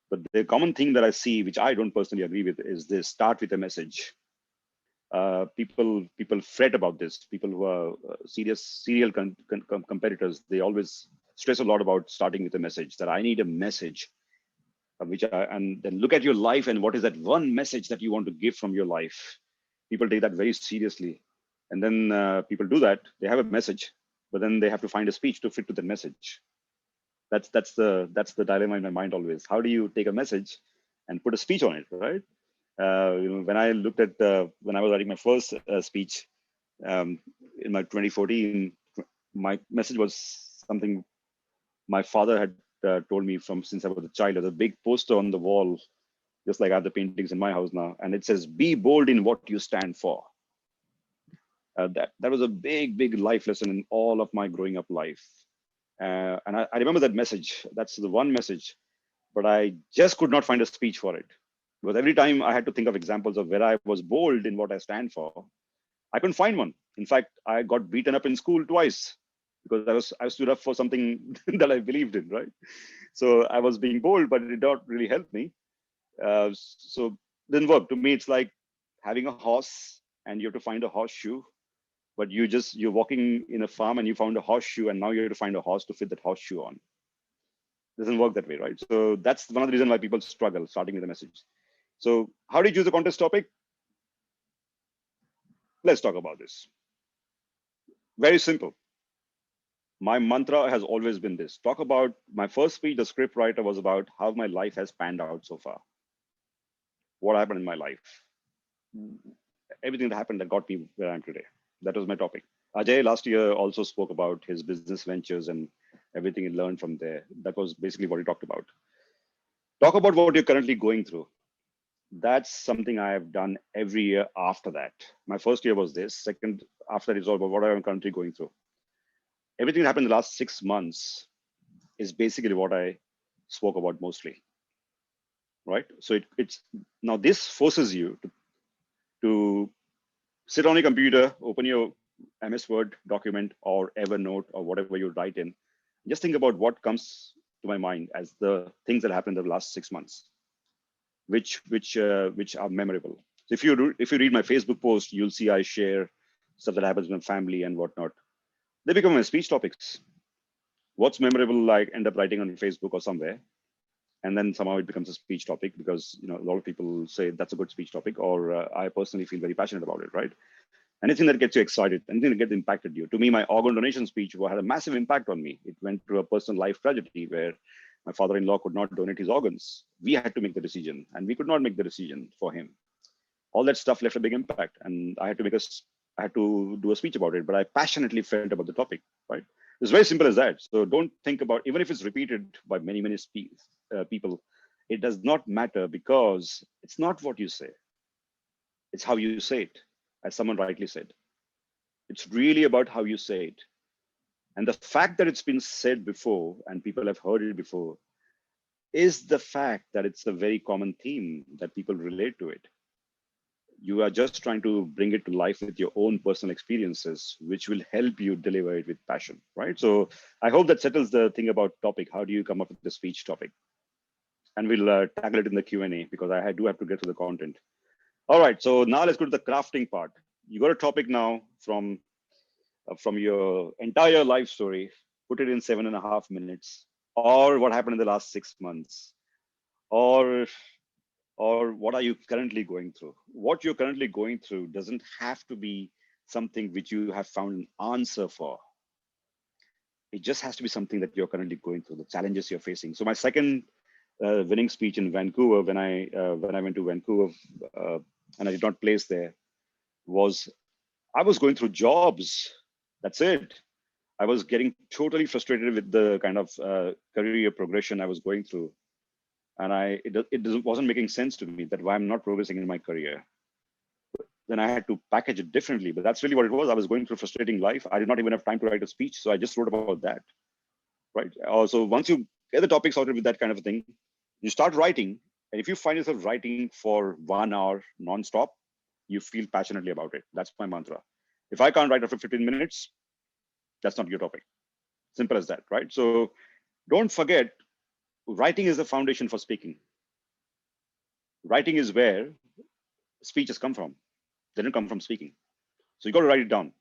But the common thing that I see, which I don't personally agree with, is this: start with a message. People fret about this. People who are serial competitors, they always stress a lot about starting with a message, that I need a message, and then look at your life and what is that one message that you want to give from your life. People take that very seriously. And then people do that. They have a message, but then they have to find a speech to fit to that message. That's the dilemma in my mind always. How do you take a message and put a speech on it, right? When I looked at when I was writing my first speech in my 2014, my message was something my father had told me from since I was a child. There's a big poster on the wall, just like I have the paintings in my house now, and it says, "Be bold in what you stand for." That was a big life lesson in all of my growing up life. And I remember that message. That's the one message, but I just could not find a speech for it. Because every time I had to think of examples of where I was bold in what I stand for, I couldn't find one. In fact, I got beaten up in school twice because I stood up for something that I believed in, right? So I was being bold, but it did not really help me. So it didn't work. To me, it's like having a horse and you have to find a horseshoe, but you're walking in a farm and you found a horseshoe, and now you have to find a horse to fit that horseshoe on. It doesn't work that way, right? So that's one of the reasons why people struggle starting with a message. So how do you choose a contest topic? Let's talk about this. Very simple. My mantra has always been this. Talk about my first speech, the script writer was about how my life has panned out so far. What happened in my life? Everything that happened that got me where I am today. That was my topic. Ajay last year also spoke about his business ventures and everything he learned from there. That was basically what he talked about. Talk about what you're currently going through. That's something I have done every year after that. My first year was this. Second, after that is all about what I'm currently going through. Everything that happened in the last 6 months is basically what I spoke about mostly, right? So it's now this forces you to sit on your computer, open your MS Word document or Evernote or whatever you write in. Just think about what comes to my mind as the things that happened in the last 6 months, which are memorable. So if you read my Facebook post, you'll see I share stuff that happens with my family and whatnot. They become my speech topics. What's memorable, I end up writing on Facebook or somewhere, and then somehow it becomes a speech topic because a lot of people say that's a good speech topic, or I personally feel very passionate about it, right? Anything that gets you excited, anything that gets impacted you. To me, my organ donation speech had a massive impact on me. It went through a personal life tragedy where my father-in-law could not donate his organs. We had to make the decision, and we could not make the decision for him. All that stuff left a big impact, and I had to do a speech about it. But I passionately felt about the topic, right? It's very simple as that. So don't think about, even if it's repeated by many people, it does not matter because it's not what you say. It's how you say it, as someone rightly said. It's really about how you say it. And the fact that it's been said before and people have heard it before is the fact that it's a very common theme that people relate to it. You are just trying to bring it to life with your own personal experiences, which will help you deliver it with passion, right? So I hope that settles the thing about topic. How do you come up with the speech topic? And we'll tackle it in the Q&A because I do have to get to the content. All right, so now let's go to the crafting part. You got a topic now from your entire life story, put it in 7.5 minutes, or what happened in the last 6 months, or what are you currently going through. What you're currently going through doesn't have to be something which you have found an answer for. It just has to be something that you're currently going through, the challenges you're facing. So my second winning speech in Vancouver, when I went to Vancouver and I did not place there, was I was going through jobs. That's it. I was getting totally frustrated with the kind of career progression I was going through. And it wasn't making sense to me that why I'm not progressing in my career. Then I had to package it differently, but that's really what it was. I was going through a frustrating life. I did not even have time to write a speech. So I just wrote about that, right? Also, once you get the topic sorted with that kind of a thing, you start writing. And if you find yourself writing for 1 hour nonstop, you feel passionately about it. That's my mantra. If I can't write after 15 minutes, that's not your topic. Simple as that, right? So don't forget, writing is the foundation for speaking. Writing is where speeches come from. They don't come from speaking. So you got to write it down,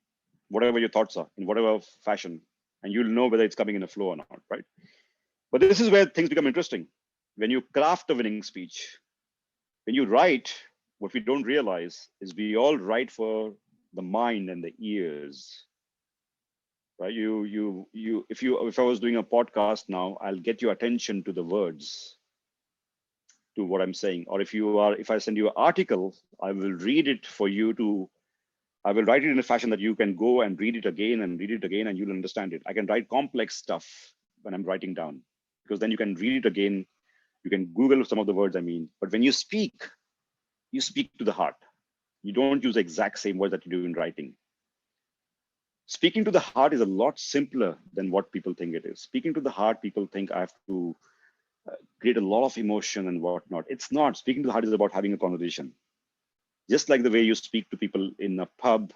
whatever your thoughts are, in whatever fashion, and you'll know whether it's coming in a flow or not, right? But this is where things become interesting. When you craft a winning speech, when you write, what we don't realize is we all write for the mind and the ears, right? If I was doing a podcast now, I'll get your attention to the words, to what I'm saying. Or if I send you an article, I will read it for you to, I will write it in a fashion that you can go and read it again and read it again and you'll understand it. I can write complex stuff when I'm writing down, because then you can read it again. You can Google some of the words I mean. But when you speak to the heart. You don't use the exact same words that you do in writing. Speaking to the heart is a lot simpler than what people think it is. Speaking to the heart, people think I have to create a lot of emotion and whatnot. It's not. Speaking to the heart is about having a conversation. Just like the way you speak to people in a pub,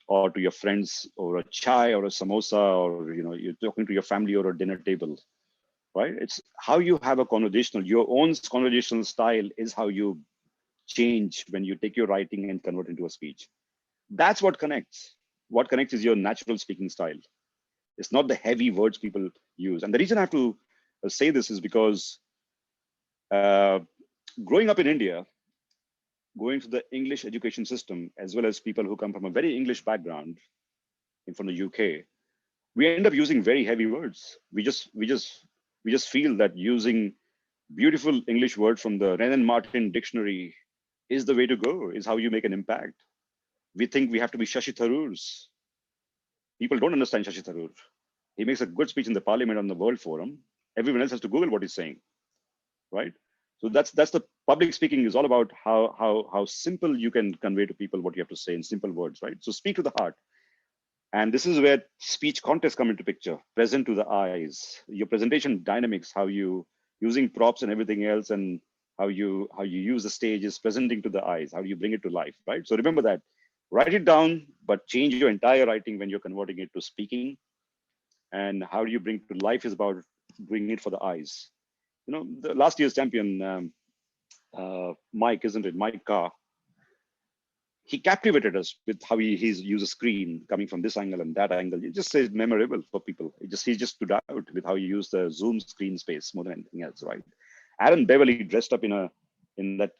or to your friends over a chai or a samosa, or you're talking to your family over a dinner table, right? It's how you have a conversational, your own conversational style is how you change when you take your writing and convert into a speech. That's what connects. What connects is your natural speaking style. It's not the heavy words people use. And the reason I have to say this is because growing up in India, going to the English education system, as well as people who come from a very English background from the UK, we end up using very heavy words. We just feel that using beautiful English words from the Wren and Martin dictionary is the way to go, is how you make an impact. We think we have to be Shashi Tharoors. People don't understand Shashi Tharoor. He makes a good speech in the parliament on the World Forum. Everyone else has to Google what he's saying, right? So that's the public speaking is all about how simple you can convey to people what you have to say in simple words, right? So speak to the heart. And this is where speech contests come into picture, present to the eyes, your presentation dynamics, how you using props and everything else, and how you use the stage is presenting to the eyes, how do you bring it to life, right? So remember that, write it down, but change your entire writing when you're converting it to speaking. And how do you bring it to life is about bringing it for the eyes. The last year's champion, Mike, isn't it? Mike Carr, he captivated us with how he's used a screen coming from this angle and that angle. It just is memorable for people. He just stood out with how he used the Zoom screen space more than anything else, right? Aaron Beverly dressed up in that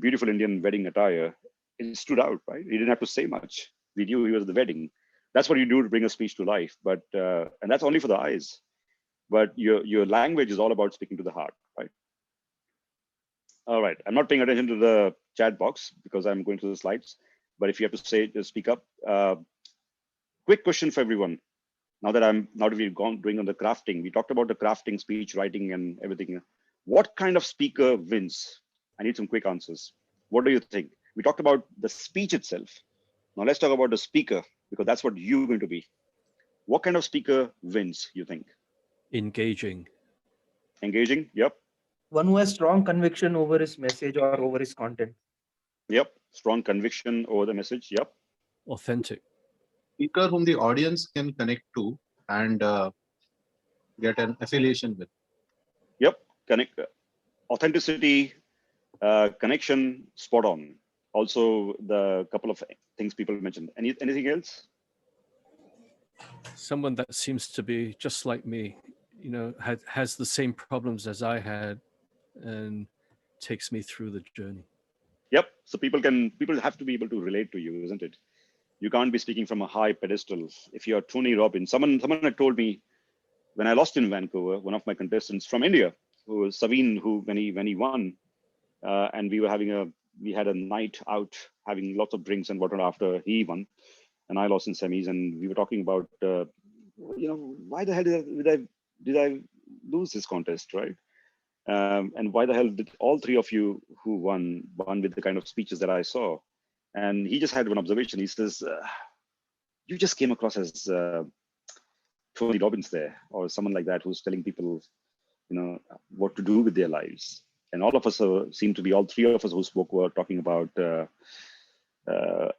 beautiful Indian wedding attire. It stood out, right? He didn't have to say much. We knew he was at the wedding. That's what you do to bring a speech to life. But and that's only for the eyes. But your language is all about speaking to the heart, right? All right. I'm not paying attention to the chat box because I'm going through the slides. But if you have to say, just speak up. Quick question for everyone. Now that we've gone doing on the crafting, we talked about the crafting, speech, writing, and everything. What kind of speaker wins? I need some quick answers. What do you think? We talked about the speech itself. Now let's talk about the speaker, because that's what you're going to be. What kind of speaker wins, you think? Engaging. Engaging, yep. One who has strong conviction over his message or over his content. Yep, strong conviction over the message, yep. Authentic. Speaker whom the audience can connect to and get an affiliation with. Yep, connect, authenticity, connection, spot on. Also, the couple of things people mentioned. Anything else? Someone that seems to be just like me, has the same problems as I had, and takes me through the journey. Yep. So people have to be able to relate to you, isn't it? You can't be speaking from a high pedestal. If you're Tony Robbins, someone had told me when I lost in Vancouver, one of my contestants from India, who was Saveen, who when he won, and we had a night out having lots of drinks and whatnot after he won, and I lost in semis, and we were talking about why the hell did I lose this contest, right? And why the hell did all three of you who won with the kind of speeches that I saw? And he just had one observation. He says, you just came across as Tony Robbins there, or someone like that, who's telling people, what to do with their lives. And all of us seem to be, all three of us who spoke were talking about a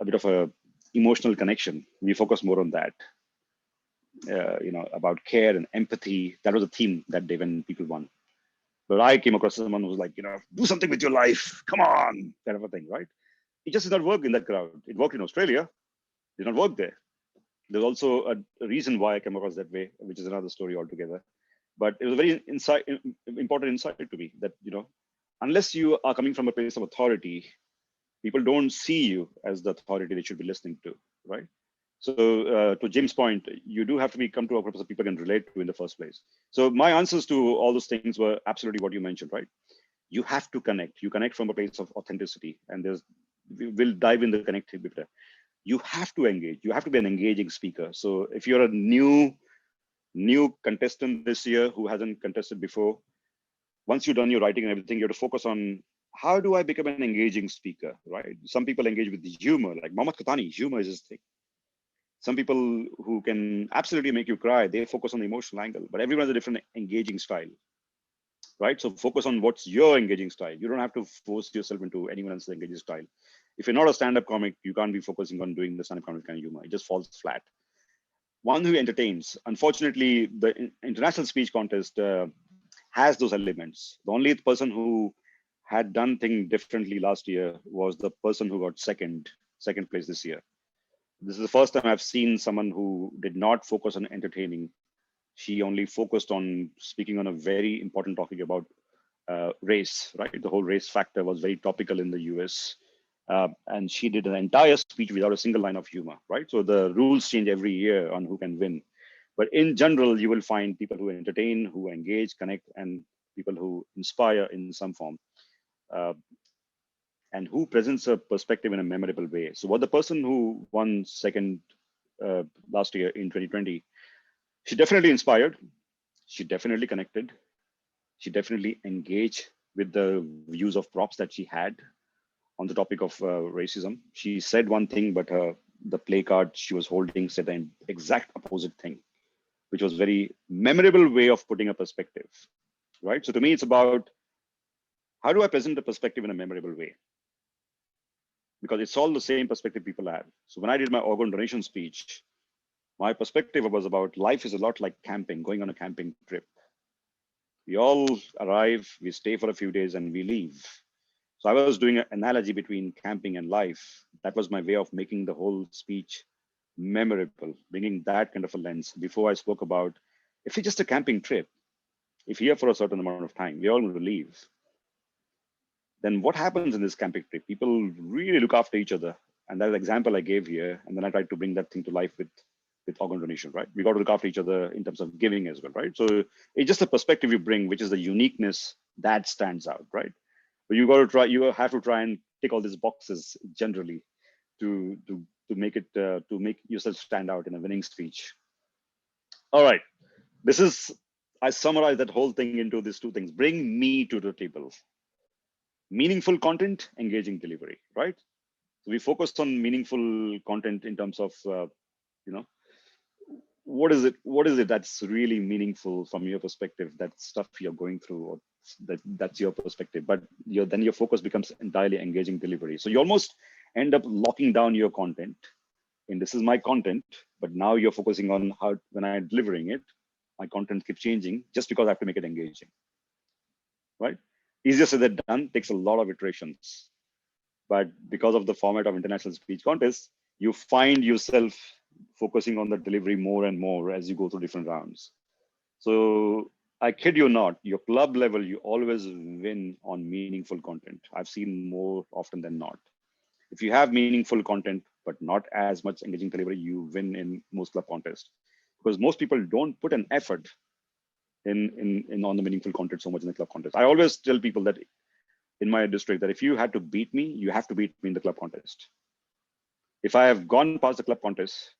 bit of a emotional connection. We focus more on that, about care and empathy. That was a theme that day when people won. But I came across someone who was like, do something with your life. Come on, kind of a thing, right? It just did not work in that crowd. It worked in Australia. It did not work there. There's also a reason why I came across that way, which is another story altogether. But it was a very important insight to me that, unless you are coming from a place of authority, People don't see you as the authority they should be listening to, right? So to Jim's point, you do have to come to a purpose that people can relate to in the first place. So my answers to all those things were absolutely what you mentioned, right? You have to connect. You connect from a place of authenticity, and we'll dive in the connectivity. You have to engage. You have to be an engaging speaker. So if you're a new contestant this year who hasn't contested before, once you've done your writing and everything, you have to focus on how do I become an engaging speaker, right? Some people engage with humor, like Mohammad Khatani, humor is his thing. Some people who can absolutely make you cry, they focus on the emotional angle, but everyone has a different engaging style, right? So focus on what's your engaging style. You don't have to force yourself into anyone else's engaging style. If you're not a stand-up comic, you can't be focusing on doing the stand-up comic kind of humor. It just falls flat. One who entertains. Unfortunately, the international speech contest has those elements. The only person who had done things differently last year was the person who got second place this year. This is the first time I've seen someone who did not focus on entertaining. She only focused on speaking on a very important topic about race, right? The whole race factor was very topical in the US. And she did an entire speech without a single line of humor, right? So the rules change every year on who can win. But in general, you will find people who entertain, who engage, connect, and people who inspire in some form. Uh, and who presents a perspective in a memorable way. So what the person who won second last year in 2020, she definitely inspired, she definitely connected, she definitely engaged with the use of props that she had on the topic of racism. She said one thing, but the play card she was holding said the exact opposite thing, which was very memorable way of putting a perspective, right? So to me, it's about how do I present the perspective in a memorable way? Because it's all the same perspective people have. So when I did my organ donation speech, my perspective was about life is a lot like camping, going on a camping trip. We all arrive, we stay for a few days, and we leave. So I was doing an analogy between camping and life. That was my way of making the whole speech memorable, bringing that kind of a lens. Before I spoke about, if it's just a camping trip, if you're here for a certain amount of time, we're all going to leave. Then what happens in this camping trip? People really look after each other. And that example I gave here, and then I tried to bring that thing to life with organ donation, right? We got to look after each other in terms of giving as well, right? So it's just a perspective you bring, which is the uniqueness that stands out, right? But you got to try, you have to try and tick all these boxes generally to make it, to make yourself stand out in a winning speech. All right, this is, I summarize that whole thing into these two things. Bring me to the table. Meaningful content, engaging delivery, right? So we focused on meaningful content in terms of, you know, what is it that's really meaningful from your perspective, that stuff you're going through, or that's your perspective, but then your focus becomes entirely engaging delivery. So you almost end up locking down your content, and this is my content, but now you're focusing on how, when I'm delivering it, my content keeps changing just because I have to make it engaging, right? Easier said than done, takes a lot of iterations. But because of the format of international speech contests, you find yourself focusing on the delivery more and more as you go through different rounds. So I kid you not, your club level, you always win on meaningful content. I've seen more often than not. If you have meaningful content, but not as much engaging delivery, you win in most club contests. Because most people don't put an effort in on the meaningful content so much in the club contest. I always tell people that in my district that if you had to beat me, you have to beat me in the club contest. If I have gone past the club contest,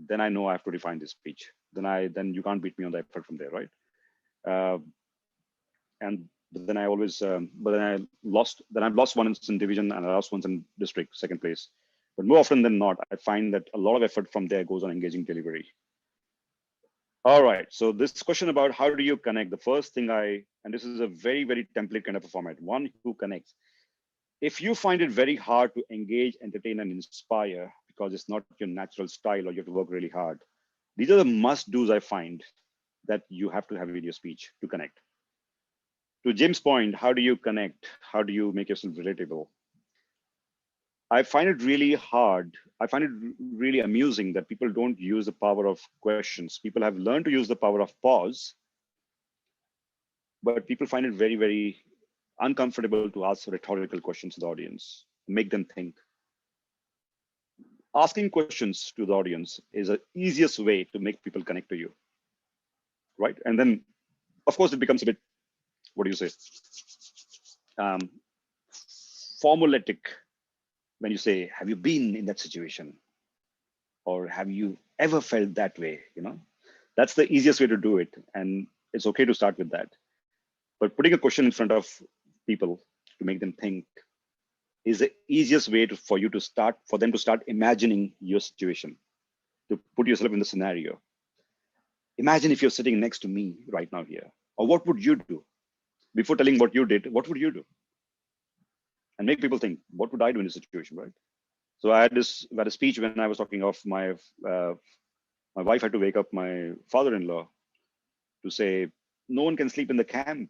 then I know I have to refine this speech. Then you can't beat me on the effort from there, right? But then I always, but then I lost. Then I've lost once in division and I lost once in district, second place. But more often than not, I find that a lot of effort from there goes on engaging delivery. All right. So this question about how do you connect? The first thing and this is a very, very template kind of a format. One, who connects. If you find it very hard to engage, entertain, and inspire because it's not your natural style or you have to work really hard, these are the must-dos I find that you have to have in your speech to connect. To Jim's point, how do you connect? How do you make yourself relatable? I find it really hard. I find it really amusing that people don't use the power of questions. People have learned to use the power of pause, but people find it very, very uncomfortable to ask rhetorical questions to the audience. make them think. Asking questions to the audience is the easiest way to make people connect to you, right? And then, of course, it becomes a bit, what do you say, um, formulaic when you say, have you been in that situation? Or have you ever felt that way? That's the easiest way to do it. And it's okay to start with that. But putting a question in front of people to make them think is the easiest way for them to start imagining your situation, to put yourself in the scenario. Imagine if you're sitting next to me right now here, or what would you do? Before telling what you did, what would you do? And make people think, what would I do in this situation, right? So I had a speech when I was talking of my wife had to wake up my father-in-law to say, no one can sleep in the camp.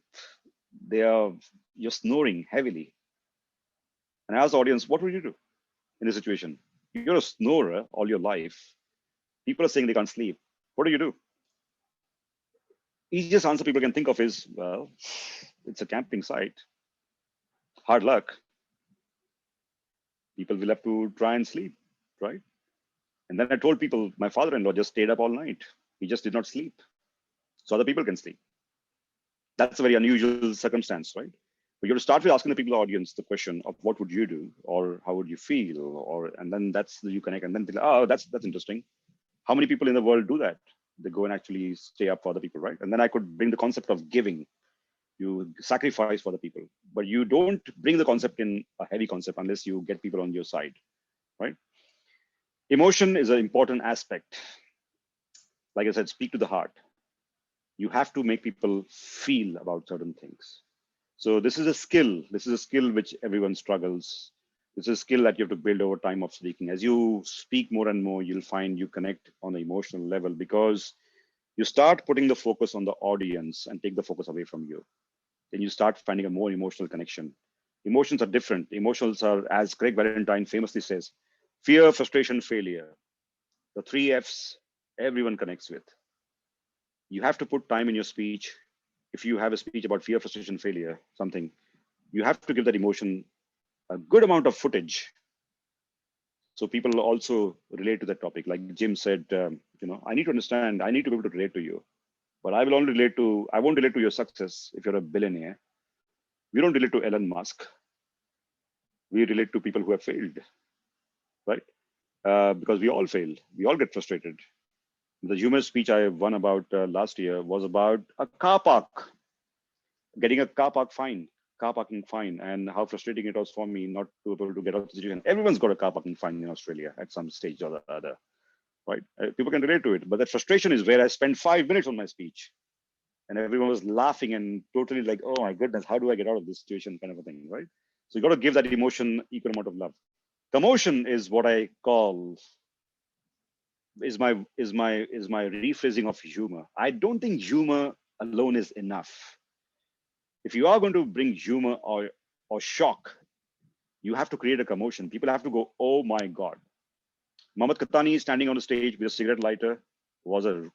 You're snoring heavily. And I asked the audience, what would you do in this situation? You're a snorer all your life. People are saying they can't sleep. What do you do? Easiest answer people can think of is, well, it's a camping site. Hard luck. People will have to try and sleep, right? And then I told people, my father-in-law just stayed up all night. He just did not sleep. So other people can sleep. That's a very unusual circumstance, right? But you have to start with asking the people in the audience the question of what would you do, or how would you feel, and then that's you connect, and then think, oh, that's interesting. How many people in the world do that? They go and actually stay up for other people, right? And then I could bring the concept of giving. You sacrifice for the people, but you don't bring the concept in a heavy concept unless you get people on your side, right? Emotion is an important aspect. Like I said, speak to the heart. You have to make people feel about certain things. So this is a skill. This is a skill which everyone struggles. This is a skill that you have to build over time of speaking. As you speak more and more, you'll find you connect on the emotional level because you start putting the focus on the audience and take the focus away from you. Then you start finding a more emotional connection. Emotions are different. Emotions are, as Craig Valentine famously says, fear, frustration, failure. The 3 Fs everyone connects with. You have to put time in your speech. If you have a speech about fear, frustration, failure, something, you have to give that emotion a good amount of footage. So people also relate to that topic. Like Jim said, I need to understand, I need to be able to relate to you, but I won't relate to your success if you're a billionaire. We don't relate to Elon Musk. We relate to people who have failed, right? Because we all fail. We all get frustrated. The humorous speech I won about last year was about a car park, getting a car parking fine, and how frustrating it was for me not to be able to get out of the situation. Everyone's got a car parking fine in Australia at some stage or the other, right? People can relate to it, but that frustration is where I spent 5 minutes on my speech, and everyone was laughing and totally like, "Oh my goodness, how do I get out of this situation?" kind of a thing, right? So you got to give that emotion equal amount of love. Commotion is what I call is my rephrasing of humor. I don't think humor alone is enough. If you are going to bring humor or shock, you have to create a commotion. People have to go, oh my God. Mohammed Khatani standing on the stage with a cigarette lighter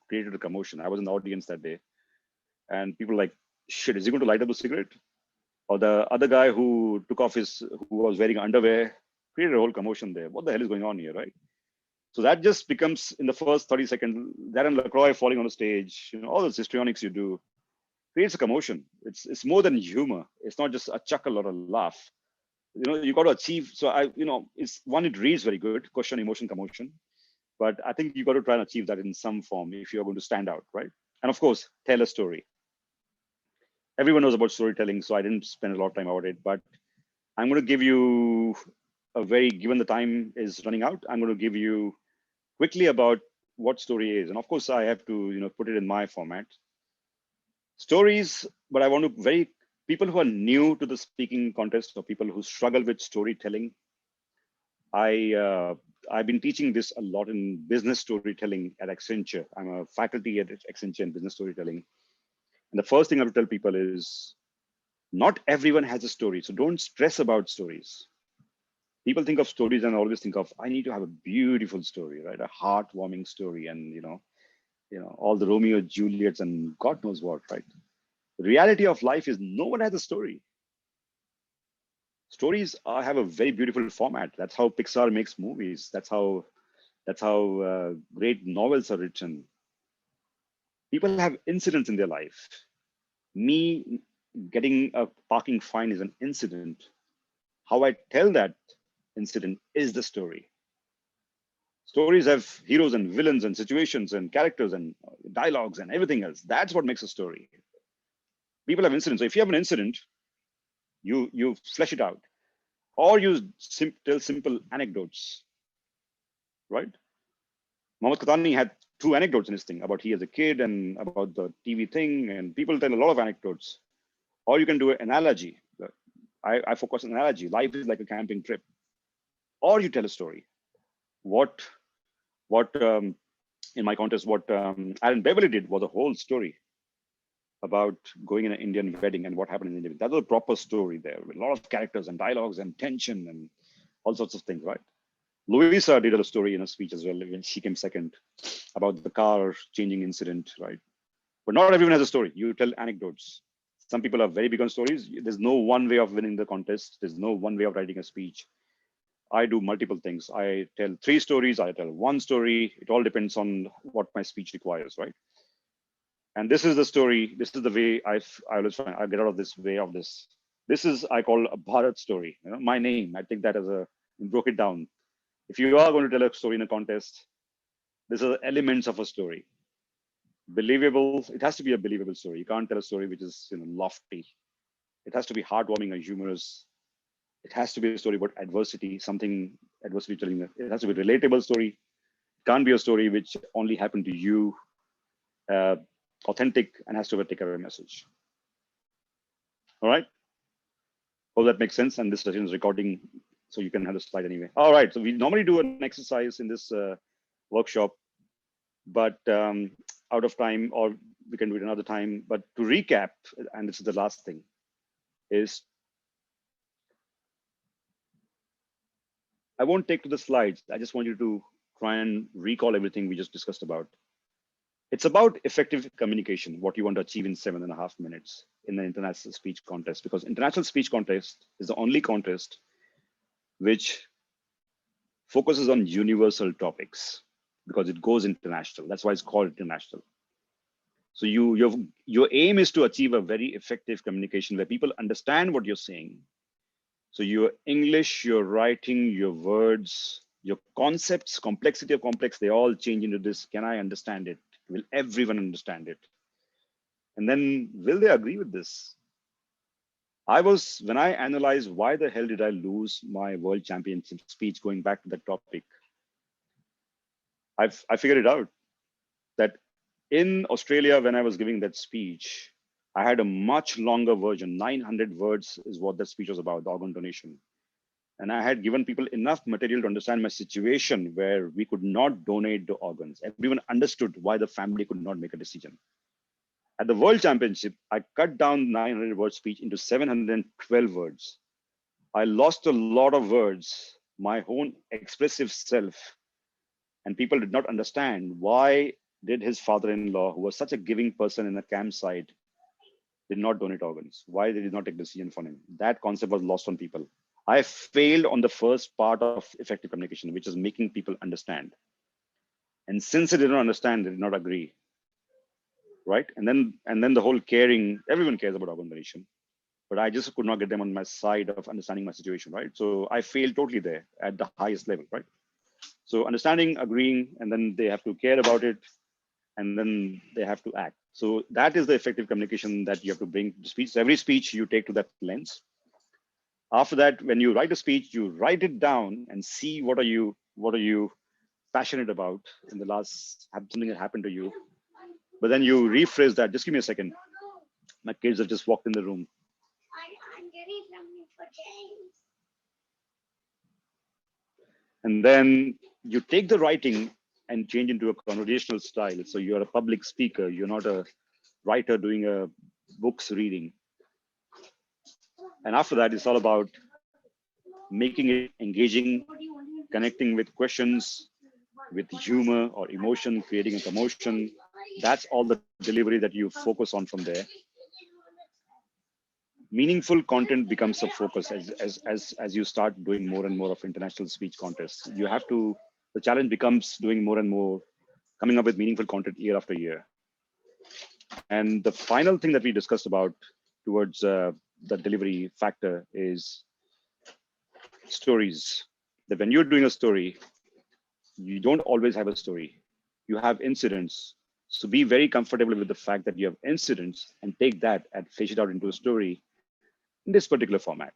created a commotion. I was in the audience that day. And people like, shit, is he going to light up a cigarette? Or the other guy who who was wearing underwear, created a whole commotion there. What the hell is going on here, right? So that just becomes in the first 30 seconds, Darren LaCroix falling on the stage, all those histrionics you do, creates a commotion. It's more than humor. It's not just a chuckle or a laugh. You got to achieve. So it reads very good, question, emotion, commotion. But I think you got to try and achieve that in some form if you're going to stand out, right? And of course, tell a story. Everyone knows about storytelling, so I didn't spend a lot of time about it, but I'm going to give you given the time is running out, I'm going to give you quickly about what story is. And of course, I have to, put it in my format. Stories, but I want to people who are new to the speaking contest or people who struggle with storytelling. I've been teaching this a lot in business storytelling at Accenture. I'm a faculty at Accenture in business storytelling. And the first thing I would tell people is not everyone has a story. So don't stress about stories. People think of stories and always think of, I need to have a beautiful story, right? A heartwarming story and, all the Romeo Juliets and God knows what, right? The reality of life is no one has a story. Stories have a very beautiful format. That's how Pixar makes movies. That's how great novels are written. People have incidents in their life. Me getting a parking fine is an incident. How I tell that incident is the story. Stories have heroes and villains and situations and characters and dialogues and everything else. That's what makes a story. People have incidents. So if you have an incident, you flesh it out, or you tell simple anecdotes, right? Mohammad Katani had 2 anecdotes in his thing about he as a kid and about the TV thing, and people tell a lot of anecdotes. Or you can do an analogy. I focus on analogy. Life is like a camping trip. Or you tell a story. What in my contest, what Aaron Beverly did was a whole story about going in an Indian wedding and what happened in India. That was a proper story there with a lot of characters and dialogues and tension and all sorts of things, right? Louisa did a story in a speech as well when she came second about the car changing incident, right? But not everyone has a story. You tell anecdotes. Some people are very big on stories. There's no one way of winning the contest. There's no one way of writing a speech. I do multiple things. I tell 3 stories. I tell 1 story. It all depends on what my speech requires, right? And this is the story. This is the way I always find I get out of this way of this. This is I call a Bharat story. You know, my name. I take that as a broke it down. If you are going to tell a story in a contest, these are the elements of a story. Believable. It has to be a believable story. You can't tell a story which is lofty. It has to be heartwarming or humorous. It has to be a story about adversity, something adversity telling. It has to be a relatable story. It can't be a story which only happened to you. Authentic and has to have a takeaway message. All right. Hope that makes sense. And this session is recording, so you can have the slide anyway. All right. So we normally do an exercise in this workshop, but out of time, or we can do it another time. But to recap, and this is the last thing, is I won't take to the slides. I just want you to try and recall everything we just discussed about. It's about effective communication, what you want to achieve in 7.5 minutes in the international speech contest, because international speech contest is the only contest which focuses on universal topics because it goes international. That's why it's called international. So your aim is to achieve a very effective communication where people understand what you're saying. So your English, your writing, your words, your concepts, complexity of complex, they all change into this. Can I understand it? Will everyone understand it? And then will they agree with this? When I analyzed why the hell did I lose my world championship speech, going back to that topic, I figured it out that in Australia, when I was giving that speech, I had a much longer version. 900 words is what that speech was about, the organ donation. And I had given people enough material to understand my situation where we could not donate the organs. Everyone understood why the family could not make a decision. At the World Championship, I cut down 900 word speech into 712 words. I lost a lot of words, my own expressive self, and people did not understand why did his father-in-law, who was such a giving person in a campsite, did not donate organs? Why did he not take decision for him? That concept was lost on people. I failed on the first part of effective communication, which is making people understand. And since they did not understand, they did not agree. Right? And then the whole caring, everyone cares about organ donation, but I just could not get them on my side of understanding my situation, right? So I failed totally there at the highest level, right? So understanding, agreeing, and then they have to care about it, and then they have to act. So that is the effective communication that you have to bring to speech. So every speech you take to that lens. After that, when you write a speech, you write it down and see what are you passionate about in the last something that happened to you. But then you rephrase that. Just give me a second. My kids have just walked in the room. And then you take the writing and change into a conversational style. So you're a public speaker. You're not a writer doing a books reading. And after that, it's all about making it engaging, connecting with questions, with humor or emotion, creating a commotion. That's all the delivery that you focus on from there. meaningful content becomes a focus as you start doing more and more of international speech contests. You have to, the challenge becomes doing more and more, coming up with meaningful content year after year. And the final thing that we discussed about towards the delivery factor is stories. That when you're doing a story, you don't always have a story. You have incidents. So be very comfortable with the fact that you have incidents and take that and fish it out into a story in this particular format.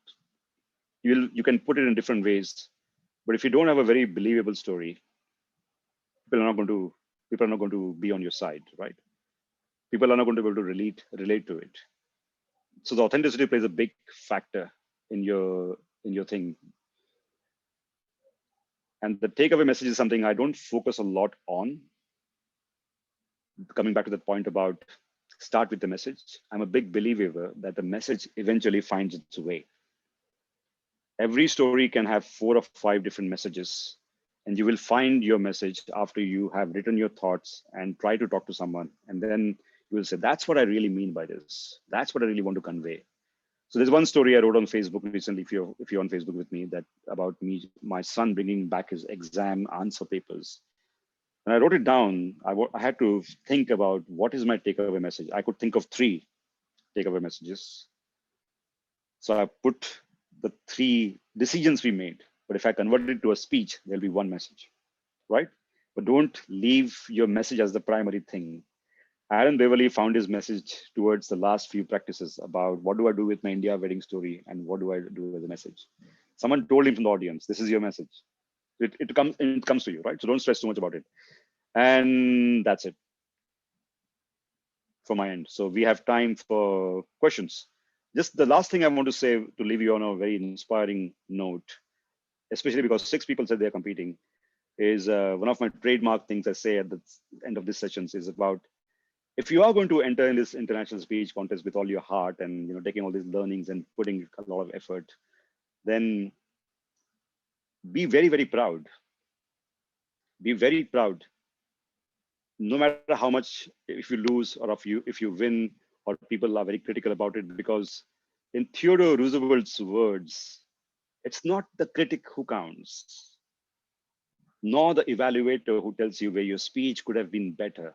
You can put it in different ways, but if you don't have a very believable story, people are not going to be on your side, right? People are not going to be able to relate to it. So the authenticity plays a big factor in your thing. And the takeaway message is something I don't focus a lot on. Coming back to the point about start with the message, I'm a big believer that the message eventually finds its way. Every story can have 4 or 5 different messages, and you will find your message after you have written your thoughts and try to talk to someone. And then you will say, that's what I really mean by this. That's what I really want to convey. So there's one story I wrote on Facebook recently, if you're on Facebook with me, that about me, my son bringing back his exam answer papers. And I wrote it down. I had to think about what is my takeaway message. I could think of 3 takeaway messages. So I put the 3 decisions we made. But if I convert it to a speech, there'll be 1 message, right? But don't leave your message as the primary thing. Aaron Beverly found his message towards the last few practices about what do I do with my India wedding story and what do I do as a message. Someone told him from the audience, this is your message. It comes to you, right? So don't stress too much about it. And that's it for my end. So we have time for questions. Just the last thing I want to say to leave you on a very inspiring note, especially because 6 people said they're competing, is one of my trademark things I say at the end of these sessions is about, if you are going to enter in this international speech contest with all your heart and taking all these learnings and putting a lot of effort, then be very, very proud. Be very proud. No matter how much, if you lose or if you win, or people are very critical about it, because in Theodore Roosevelt's words, it's not the critic who counts, nor the evaluator who tells you where your speech could have been better.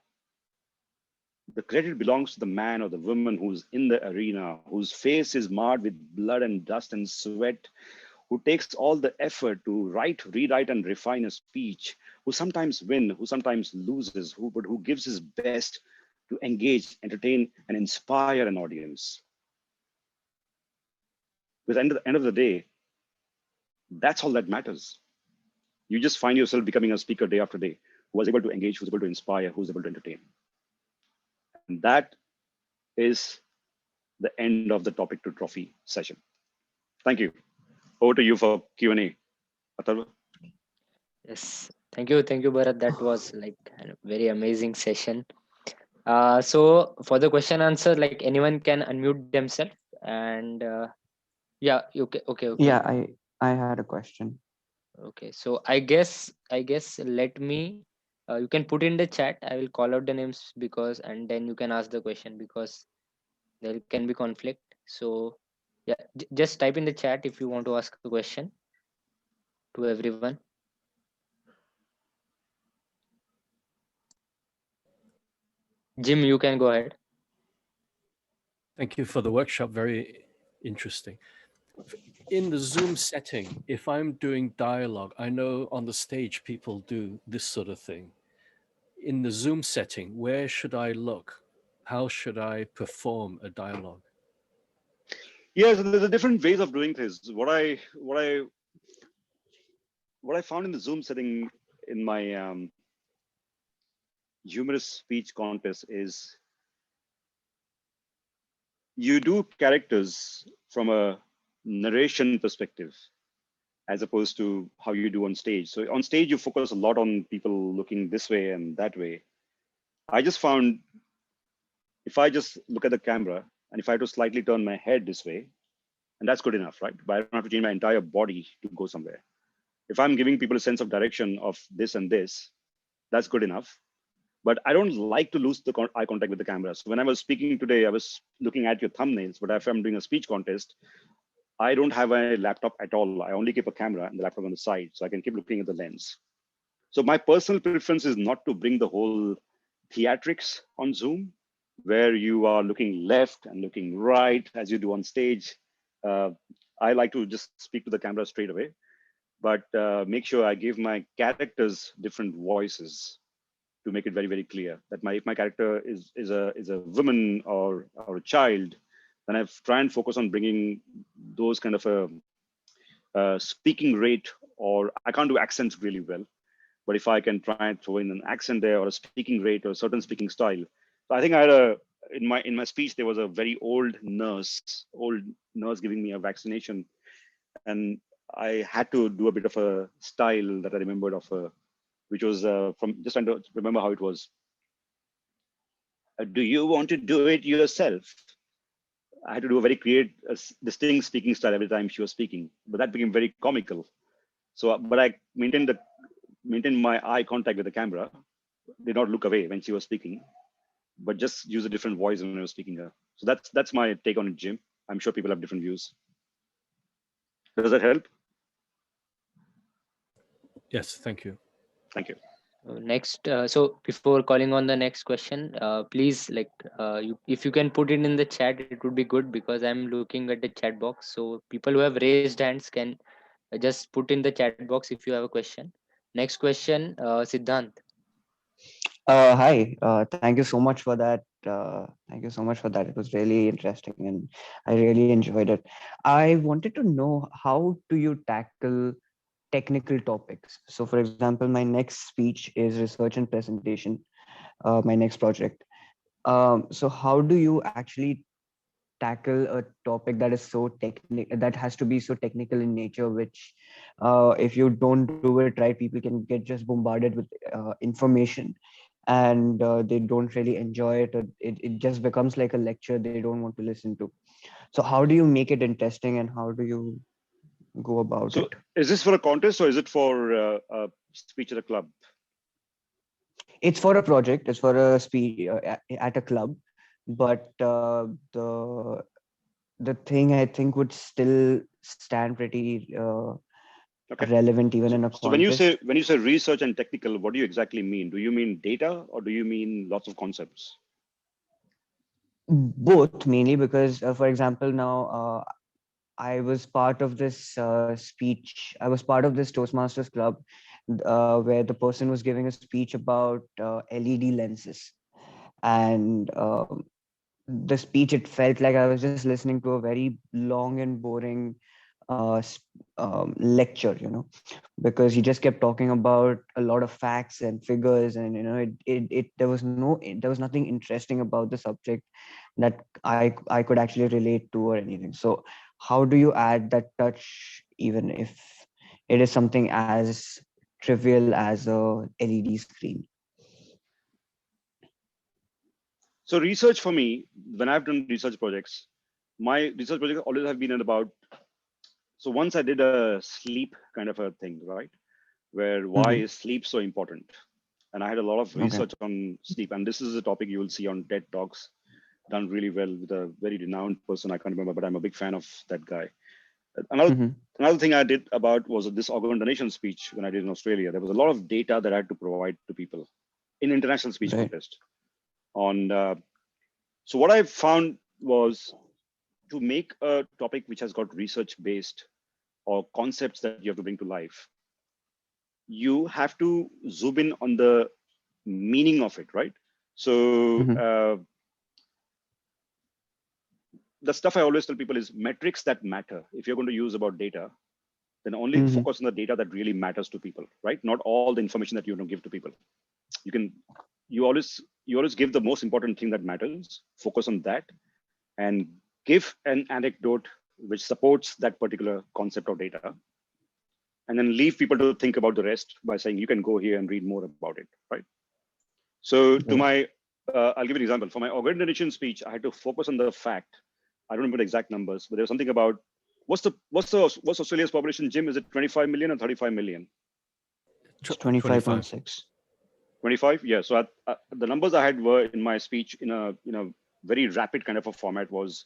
The credit belongs to the man or the woman who's in the arena, whose face is marred with blood and dust and sweat, who takes all the effort to write, rewrite, and refine a speech, who sometimes wins, who sometimes loses, but who gives his best to engage, entertain, and inspire an audience. Because at the end of the day, that's all that matters. You just find yourself becoming a speaker day after day, who was able to engage, who's able to inspire, who's able to entertain. And that is the end of the topic to trophy session. Thank you. Over to you for Q&A. Atharva? Yes, thank you, Bharat. That was like a very amazing session. So for the question answer, like anyone can unmute themselves, and yeah, okay. Yeah, I had a question. Okay, so I guess let me you can put in the chat. I will call out the names, because and then you can ask the question, because there can be conflict. So yeah, just type in the chat if you want to ask a question to everyone. Jim, you can go ahead. Thank you for the workshop. Very interesting. In the Zoom setting, if I'm doing dialogue, I know on the stage people do this sort of thing. In the Zoom setting, where should I look? How should I perform a dialogue? Yeah, so there's a different ways of doing things. What I found in the Zoom setting in my humorous speech contest is you do characters from a narration perspective, as opposed to how you do on stage. So on stage, you focus a lot on people looking this way and that way. I just found if I just look at the camera and if I had to slightly turn my head this way, and that's good enough, right? But I don't have to change my entire body to go somewhere. If I'm giving people a sense of direction of this and this, that's good enough. but I don't like to lose the eye contact with the camera. So when I was speaking today, I was looking at your thumbnails, but if I'm doing a speech contest, I don't have a laptop at all. I only keep a camera and the laptop on the side, so I can keep looking at the lens. So my personal preference is not to bring the whole theatrics on Zoom, where you are looking left and looking right as you do on stage. I like to just speak to the camera straight away, but make sure I give my characters different voices to make it very, very clear that if my character is a woman or a child, then I try and focus on bringing those kind of a speaking rate, or I can't do accents really well, but if I can try and throw in an accent there or a speaking rate or a certain speaking style. So I think I had in my speech, there was a very old nurse giving me a vaccination, and I had to do a bit of a style that I remembered of her, which was from just trying to remember how it was. Do you want to do it yourself? I had to do a very distinct speaking style every time she was speaking, but that became very comical. So, but I maintained my eye contact with the camera, did not look away when she was speaking, but just use a different voice when I was speaking her. So that's my take on it, Jim. I'm sure people have different views. Does that help? Yes, thank you. Thank you. Next, so before calling on the next question, please, like, if you can put it in the chat, it would be good, because I'm looking at the chat box. So people who have raised hands can just put in the chat box if you have a question. Next question, Siddhant. Hi. Thank you so much for that. Thank you so much for that. It was really interesting and I really enjoyed it. I wanted to know, how do you tackle technical topics? So, for example, my next speech is research and presentation, my next project. So how do you actually tackle a topic that is so technical, that has to be so technical in nature, which if you don't do it right, people can get just bombarded with information, and they don't really enjoy it, or it just becomes like a lecture they don't want to listen to. So how do you make it interesting, and how do you go about So it? is this for a contest or is it for a speech at a club? It's for a project, it's for a speech at a club, but the thing I think would still stand pretty Okay. relevant even in a So when you contest. say research and technical, what do you exactly mean? Do you mean data or do you mean lots of concepts? Both, mainly because, for example, now I was part of this speech. I was part of this Toastmasters club where the person was giving a speech about LED lenses, and the speech, it felt like I was just listening to a very long and boring lecture, because he just kept talking about a lot of facts and figures, and there was nothing interesting about the subject that I could actually relate to or anything. So how do you add that touch, even if it is something as trivial as a LED screen? So research for me, when I've done research projects, my research projects always have been about, so once I did a sleep kind of a thing, right? Where why is sleep so important? And I had a lot of Okay. research on sleep. And this is a topic you will see on TED Talks, done really well with a very renowned person. I can't remember, but I'm a big fan of that guy. Another thing I did about was this organ donation speech when I did in Australia. There was a lot of data that I had to provide to people in international speech Right. contest. So what I found was, to make a topic which has got research based or concepts that you have to bring to life, you have to zoom in on the meaning of it, right? So the stuff I always tell people is metrics that matter. If you're going to use about data, then only focus on the data that really matters to people, right? Not all the information that you want to give to people. You always give the most important thing that matters, focus on that, and give an anecdote which supports that particular concept of data, and then leave people to think about the rest by saying, you can go here and read more about it, right? So to my, I'll give you an example. For my organ donation speech, I had to focus on the fact, I don't remember the exact numbers, but there was something about, what's Australia's population, Jim? Is it 25 million or 35 million? It's 25.6. 25? Yeah. So the numbers I had were in my speech in a very rapid kind of a format was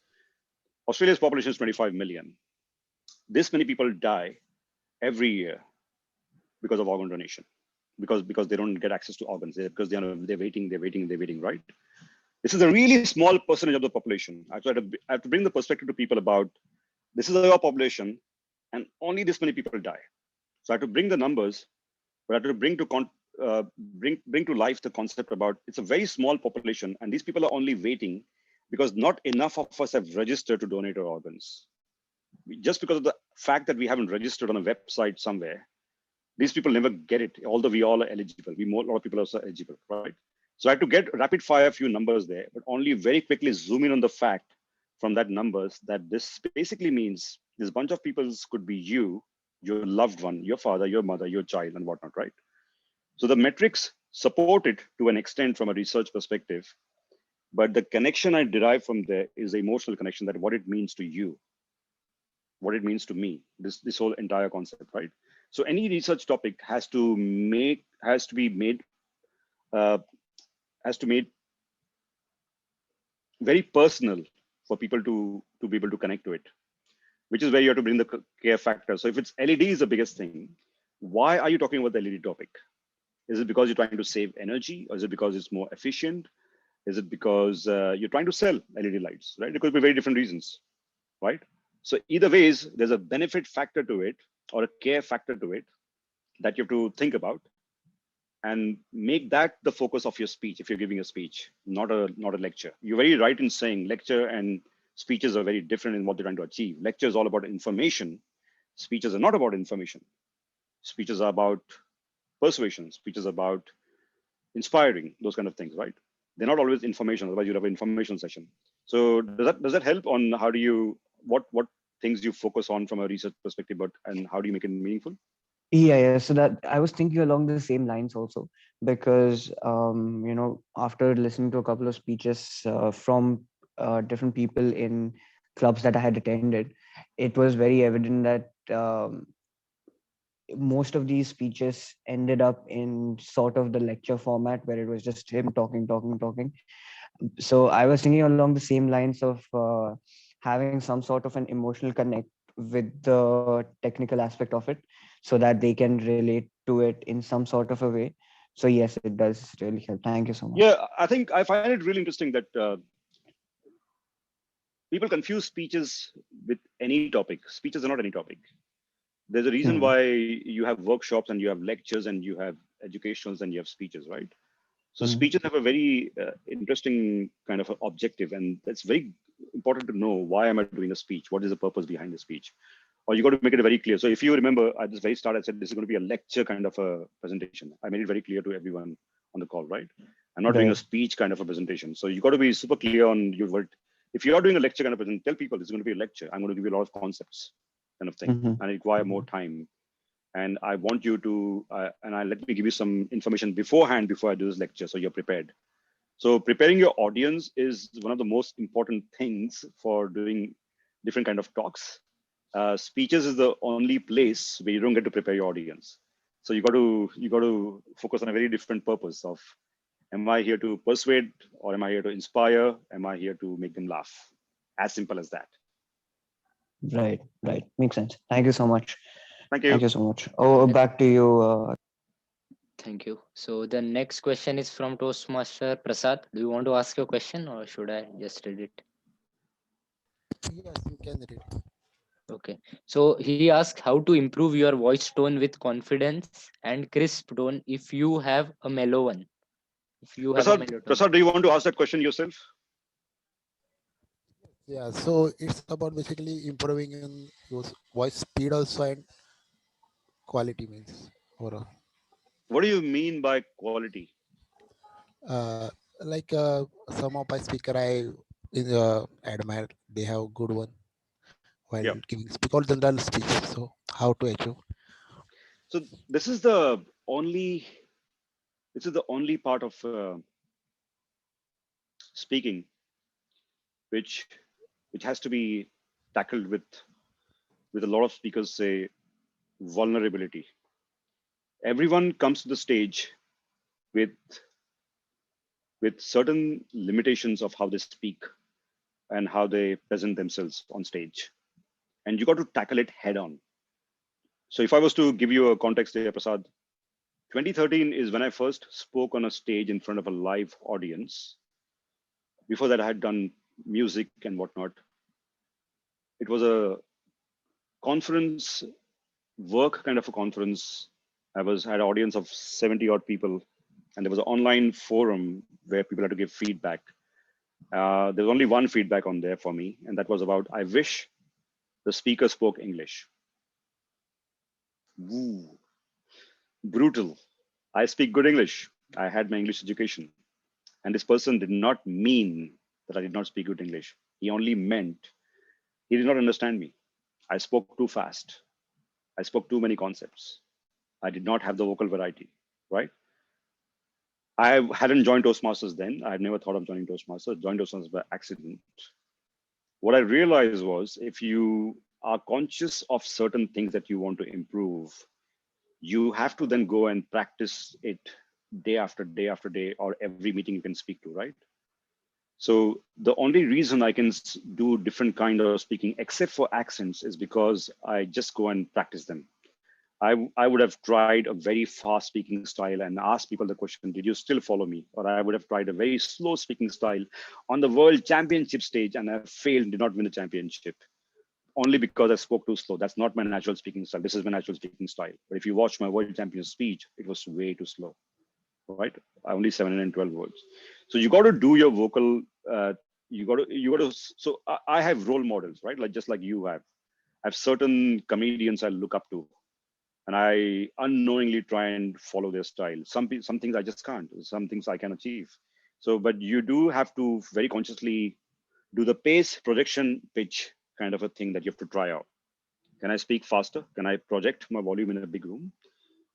Australia's population is 25 million. This many people die every year because of organ donation, because they don't get access to organs, because they're waiting, right? This is a really small percentage of the population. I have to bring the perspective to people about this is our population, and only this many people die. So I have to bring the numbers, but I have to bring to life the concept about it's a very small population, and these people are only waiting because not enough of us have registered to donate our organs. Just because of the fact that we haven't registered on a website somewhere, these people never get it, although we all are eligible. A lot of people are also eligible, right? So I had to get rapid fire a few numbers there, but only very quickly zoom in on the fact from that numbers that this basically means this bunch of people could be you, your loved one, your father, your mother, your child, and whatnot, right? So the metrics support it to an extent from a research perspective, but the connection I derive from there is the emotional connection, that what it means to you, what it means to me, this whole entire concept, right? So any research topic has to be made uh, very personal for people to be able to connect to it, which is where you have to bring the care factor. So if it's LED is the biggest thing, why are you talking about the LED topic? Is it because you're trying to save energy, or is it because it's more efficient? Is it because you're trying to sell LED lights, right? It could be very different reasons, right? So either ways, there's a benefit factor to it or a care factor to it that you have to think about, and make that the focus of your speech if you're giving a speech, not a lecture. You're very right in saying lecture and speeches are very different in what they're trying to achieve. Lecture is all about information. Speeches are not about information. Speeches are about persuasion. Speeches are about inspiring, those kind of things, right? They're not always information, otherwise you'd have an information session. So does that help on how do you what things you focus on from a research perspective, but and how do you make it meaningful? Yeah. So that I was thinking along the same lines also, because after listening to a couple of speeches from different people in clubs that I had attended, it was very evident that most of these speeches ended up in sort of the lecture format where it was just him talking. So I was thinking along the same lines of having some sort of an emotional connect with the technical aspect of it, so that they can relate to it in some sort of a way. So yes, it does really help. Thank you so much. Yeah, I find it really interesting that people confuse speeches with any topic. Speeches are not any topic. There's a reason why you have workshops and you have lectures and you have educationals and you have speeches, right? So speeches have a very interesting kind of objective, and it's very important to know, why am I doing a speech? What is the purpose behind the speech? Or you got to make it very clear. So if you remember at this very start, I said this is going to be a lecture kind of a presentation. I made it very clear to everyone on the call, right? I'm not doing a Right. speech kind of a presentation. So you got to be super clear on your word. If you are doing a lecture kind of presentation, tell people it's going to be a lecture. I'm going to give you a lot of concepts kind of thing, and I require more time. And I want you to, let me give you some information beforehand before I do this lecture, so you're prepared. So preparing your audience is one of the most important things for doing different kind of talks. Speeches is the only place where you don't get to prepare your audience. So you got to focus on a very different purpose of, am I here to persuade, or am I here to inspire? Am I here to make them laugh? As simple as that. Right. Makes sense. Thank you so much. Thank Thank you. you so much. Oh, back to you. Thank you. So the next question is from Toastmaster Prasad. Do you want to ask your question, or should I just read it? Yes, you can read. Okay. So he asked how to improve your voice tone with confidence and crisp tone if you have a mellow one. If you have a mellow tone. Prasad, do you want to ask that question yourself? Yeah, so it's about basically improving in your voice speed also and quality means overall. What do you mean by quality? Uh, like some of my speaker I admire, they have good one while Yeah. giving speak all general speech. So how to achieve? So this is the only part of speaking which has to be tackled with a lot of speakers say vulnerability. Everyone comes to the stage with certain limitations of how they speak and how they present themselves on stage. And you got to tackle it head on. So if I was to give you a context here, Prasad, 2013 is when I first spoke on a stage in front of a live audience. Before that, I had done music and whatnot. It was a conference, work kind of a conference. I had an audience of 70 odd people, and there was an online forum where people had to give feedback. There's only one feedback on there for me, and that was about, I wish the speaker spoke English. Woo. Brutal. I speak good English. I had my English education. And this person did not mean that I did not speak good English. He only meant he did not understand me. I spoke too fast. I spoke too many concepts. I did not have the vocal variety, right? I hadn't joined Toastmasters then. I had never thought of joining Toastmasters. Joined Toastmasters by accident. What I realized was if you are conscious of certain things that you want to improve, you have to then go and practice it day after day after day, or every meeting you can speak to, right? So the only reason I can do different kind of speaking, except for accents, is because I just go and practice them. I would have tried a very fast speaking style and asked people the question, did you still follow me? Or I would have tried a very slow speaking style on the world championship stage, and I failed, did not win the championship, only because I spoke too slow. That's not my natural speaking style. This is my natural speaking style. But if you watch my world champion speech, it was way too slow, right? Only 712 words. So you got to do your vocal, you got to, so I have role models, right? Like just like you have. I have certain comedians I look up to, and I unknowingly try and follow their style. Some things I just can't, some things I can achieve. So, but you do have to very consciously do the pace, projection, pitch kind of a thing that you have to try out. Can I speak faster? Can I project my volume in a big room?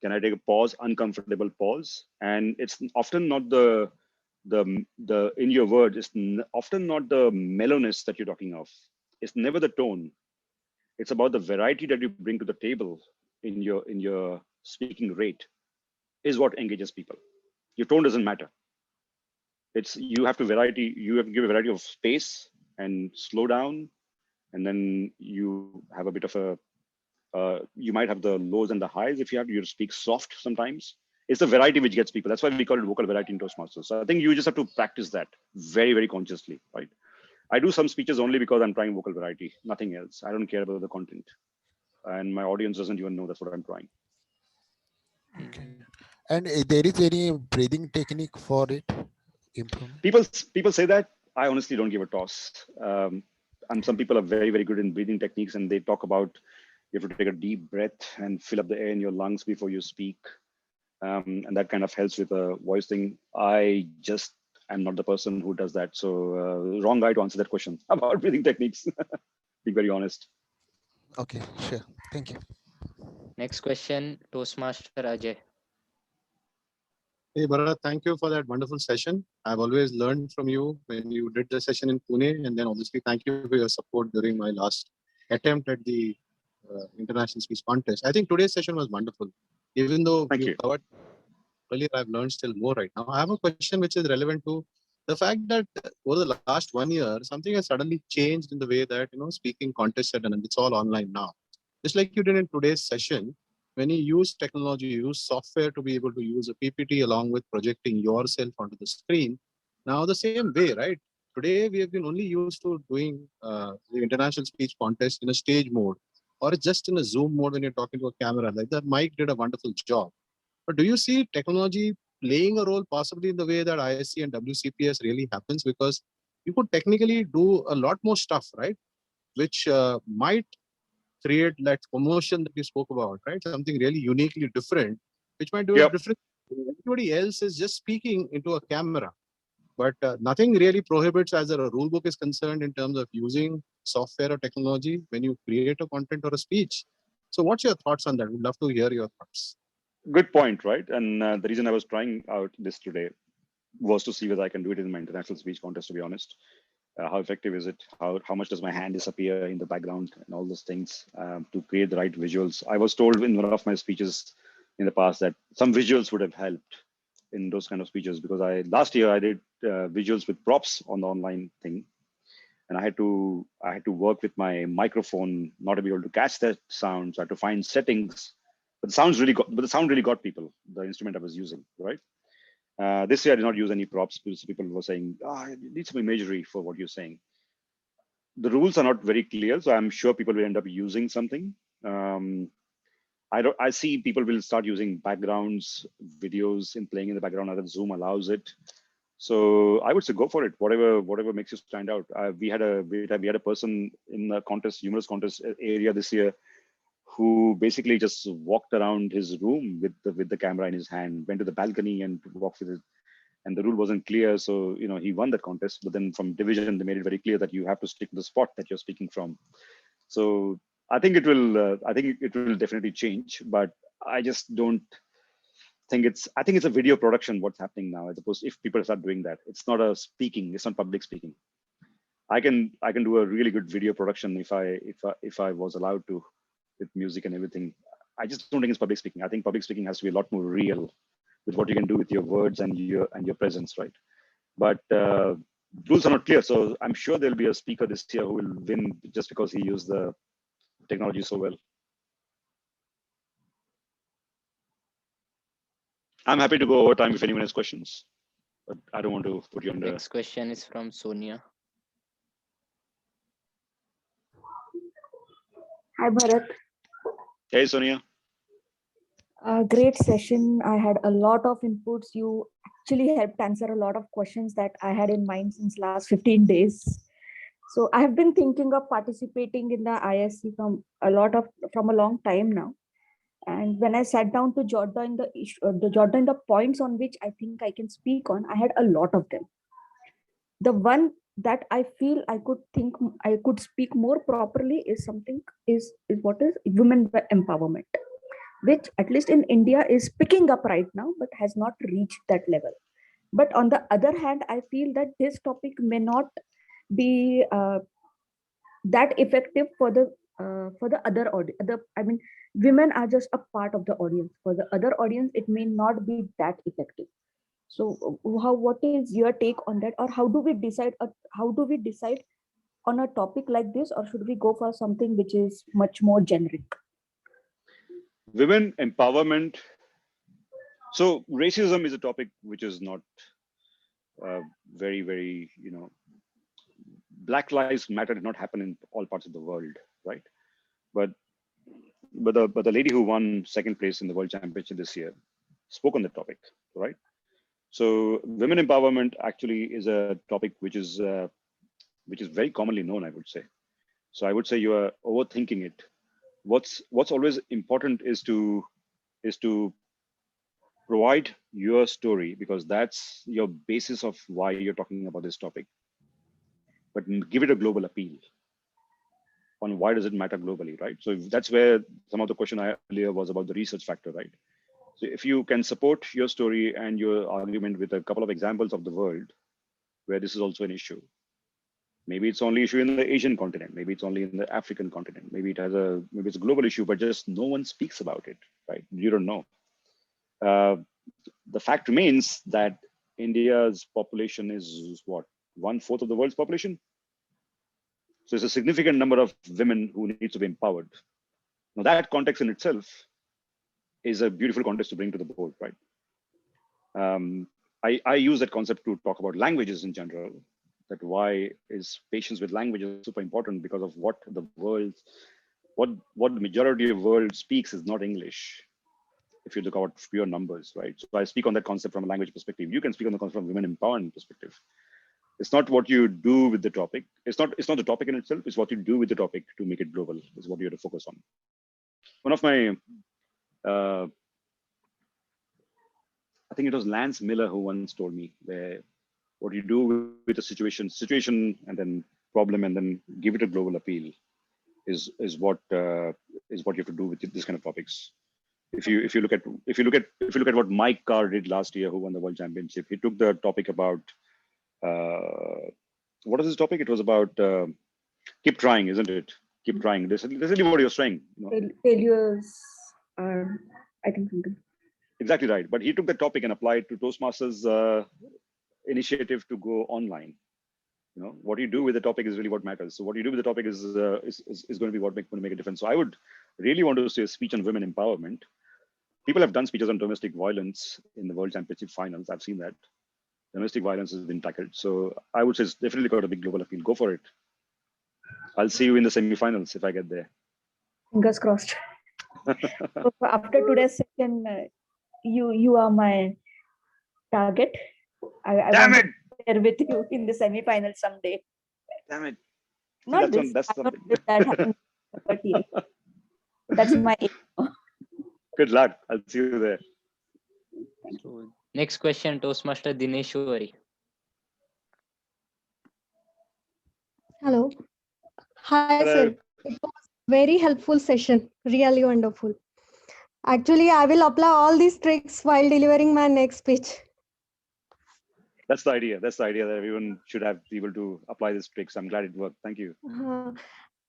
Can I take a pause, uncomfortable pause? And it's often not the in your words, it's often not the mellowness that you're talking of. It's never the tone. It's about the variety that you bring to the table in your speaking rate is what engages people. Your tone doesn't matter. It's you have to give a variety of space and slow down, and then you have a bit of a you might have the lows and the highs. If you speak soft sometimes. It's the variety which gets people. That's why we call it vocal variety in Toastmasters. So I think you just have to practice that very, very consciously, right? I do some speeches only because I'm trying vocal variety, nothing else. I don't care about the content. And my audience doesn't even know that's what I'm trying. Okay. And there is any breathing technique for it? Improvement? People say that. I honestly don't give a toss. And some people are very, very good in breathing techniques, and they talk about you have to take a deep breath and fill up the air in your lungs before you speak. And that kind of helps with a voice thing. I just am not the person who does that. So wrong guy to answer that question about breathing techniques. Be very honest. Okay, sure. Thank you. Next question, Toastmaster Ajay. Hey, Bharat, thank you for that wonderful session. I've always learned from you when you did the session in Pune, and then obviously thank you for your support during my last attempt at the international speech contest. I think today's session was wonderful. Even though you covered earlier, I've learned still more right now. I have a question which is relevant to the fact that over the last 1 year, something has suddenly changed in the way that speaking contests are done, and it's all online now. Just like you did in today's session, when you use technology, you use software to be able to use a PPT along with projecting yourself onto the screen. Now the same way, right? Today we have been only used to doing the international speech contest in a stage mode, or just in a Zoom mode when you're talking to a camera. Like that, Mike did a wonderful job. But do you see technology playing a role possibly in the way that ISC and WCPS really happens? Because you could technically do a lot more stuff, right? Which might create that commotion that you spoke about, right? Something really uniquely different, which might do it different. Everybody else is just speaking into a camera. But nothing really prohibits as a rule book is concerned in terms of using software or technology when you create a content or a speech. So what's your thoughts on that? We'd love to hear your thoughts. Good point, right? And the reason I was trying out this today was to see whether I can do it in my international speech contest, to be honest. How effective is it? How much does my hand disappear in the background and all those things to create the right visuals? I was told in one of my speeches in the past that some visuals would have helped. in those kind of speeches because last year I did visuals with props on the online thing, and I had to work with my microphone not to be able to catch that sound. So I had to find settings, but the sound really got people. The instrument I was using, right? This year I did not use any props because people were saying, you need some imagery for what you're saying. The rules are not very clear, so I'm sure people will end up using something. I see people will start using backgrounds, videos in playing in the background now that Zoom allows it. So I would say go for it. Whatever makes you stand out. We had a person in the contest, humorous contest area this year, who basically just walked around his room with the camera in his hand, went to the balcony and walked with it. And the rule wasn't clear, so he won that contest. But then from division, they made it very clear that you have to stick to the spot that you're speaking from. So I think it will. I think it will definitely change, but I just don't think it's. I think it's a video production. What's happening now, as opposed to if people start doing that, it's not a speaking. It's not public speaking. I can do a really good video production if I was allowed to, with music and everything. I just don't think it's public speaking. I think public speaking has to be a lot more real with what you can do with your words and your presence, right? But rules are not clear, so I'm sure there'll be a speaker this year who will win just because he used the technology so well. I'm happy to go over time if anyone has questions, but I don't want to put you under. Next question is from Sonia. Hi, Bharat. Hey, Sonia. Great session. I had a lot of inputs. You actually helped answer a lot of questions that I had in mind since last 15 days. So I have been thinking of participating in the ISC from a long time now. And when I sat down to jot down the points on which I think I can speak on, I had a lot of them. The one that I feel I could speak more properly is what is women empowerment, which at least in India is picking up right now, but has not reached that level. But on the other hand, I feel that this topic may not be that effective for the other audience. Women are just a part of the audience. For the other audience, it may not be that effective. So, what is your take on that, or how do we decide? On a topic like this, or should we go for something which is much more generic? Women empowerment. So racism is a topic which is not very, very, Black Lives Matter did not happen in all parts of the world, right? But the lady who won second place in the World Championship this year spoke on the topic, right? So women empowerment actually is a topic which is very commonly known, I would say. So I would say you are overthinking it. What's always important is to provide your story, because that's your basis of why you're talking about this topic. But give it a global appeal on why does it matter globally, right? So that's where some of the question I earlier was about the research factor, right? So if you can support your story and your argument with a couple of examples of the world where this is also an issue, maybe it's only issue in the Asian continent, maybe it's only in the African continent, maybe it's a global issue, but just no one speaks about it, right? You don't know. The fact remains that India's population is what, 1/4 of the world's population. So it's a significant number of women who need to be empowered. Now that context in itself is a beautiful context to bring to the board, right? I use that concept to talk about languages in general, that why is patience with languages super important, because of what the majority of the world speaks is not English. If you look at pure numbers, right? So I speak on that concept from a language perspective. You can speak on the concept from women empowerment perspective. It's not what you do with the topic. It's not the topic in itself. It's what you do with the topic to make it global is what you have to focus on. One of my, I think it was Lance Miller who once told me what you do with a situation and then problem and then give it a global appeal is what you have to do with this kind of topics. If you look at what Mike Carr did last year, who won the World Championship, he took the topic about what is this topic? It was about keep trying, isn't it? Keep trying. This is what you're saying. Failures are, I think, something. Exactly right. But he took the topic and applied to Toastmasters initiative to go online. You know, what you do with the topic is really what matters. So what you do with the topic is going to be what going to make a difference. So I would really want to say a speech on women empowerment. People have done speeches on domestic violence in the World Championship finals. I've seen that. Domestic violence has been tackled. So I would say it's definitely got a big global appeal. Go for it. I'll see you in the semifinals if I get there. Fingers crossed. So after today's session, you are my target. I Damn want it! to share with you in the semi-final someday. Damn it! See, Not this. that's I'm not something. sure that happens, but yeah, that's my aim. Good luck. I'll see you there. So next question, Toastmaster Dineshwari. Hello. Hi, Hello. sir. It was very helpful session. Really wonderful. Actually, I will apply all these tricks while delivering my next speech. That's the idea. That's the idea that everyone should have be able to apply these tricks. I'm glad it worked. Thank you.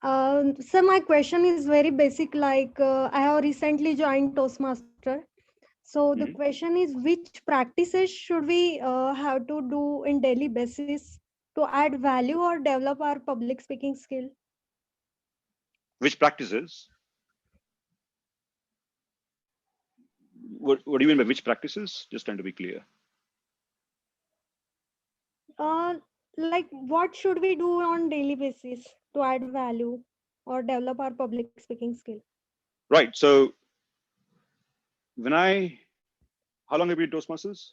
So my question is very basic. Like I have recently joined Toastmaster. So the question is, which practices should we have to do in daily basis to add value or develop our public speaking skill? Which practices? What do you mean by which practices? Just trying to be clear. Like what should we do on daily basis to add value or develop our public speaking skill? Right. So how long have you been Toastmasters?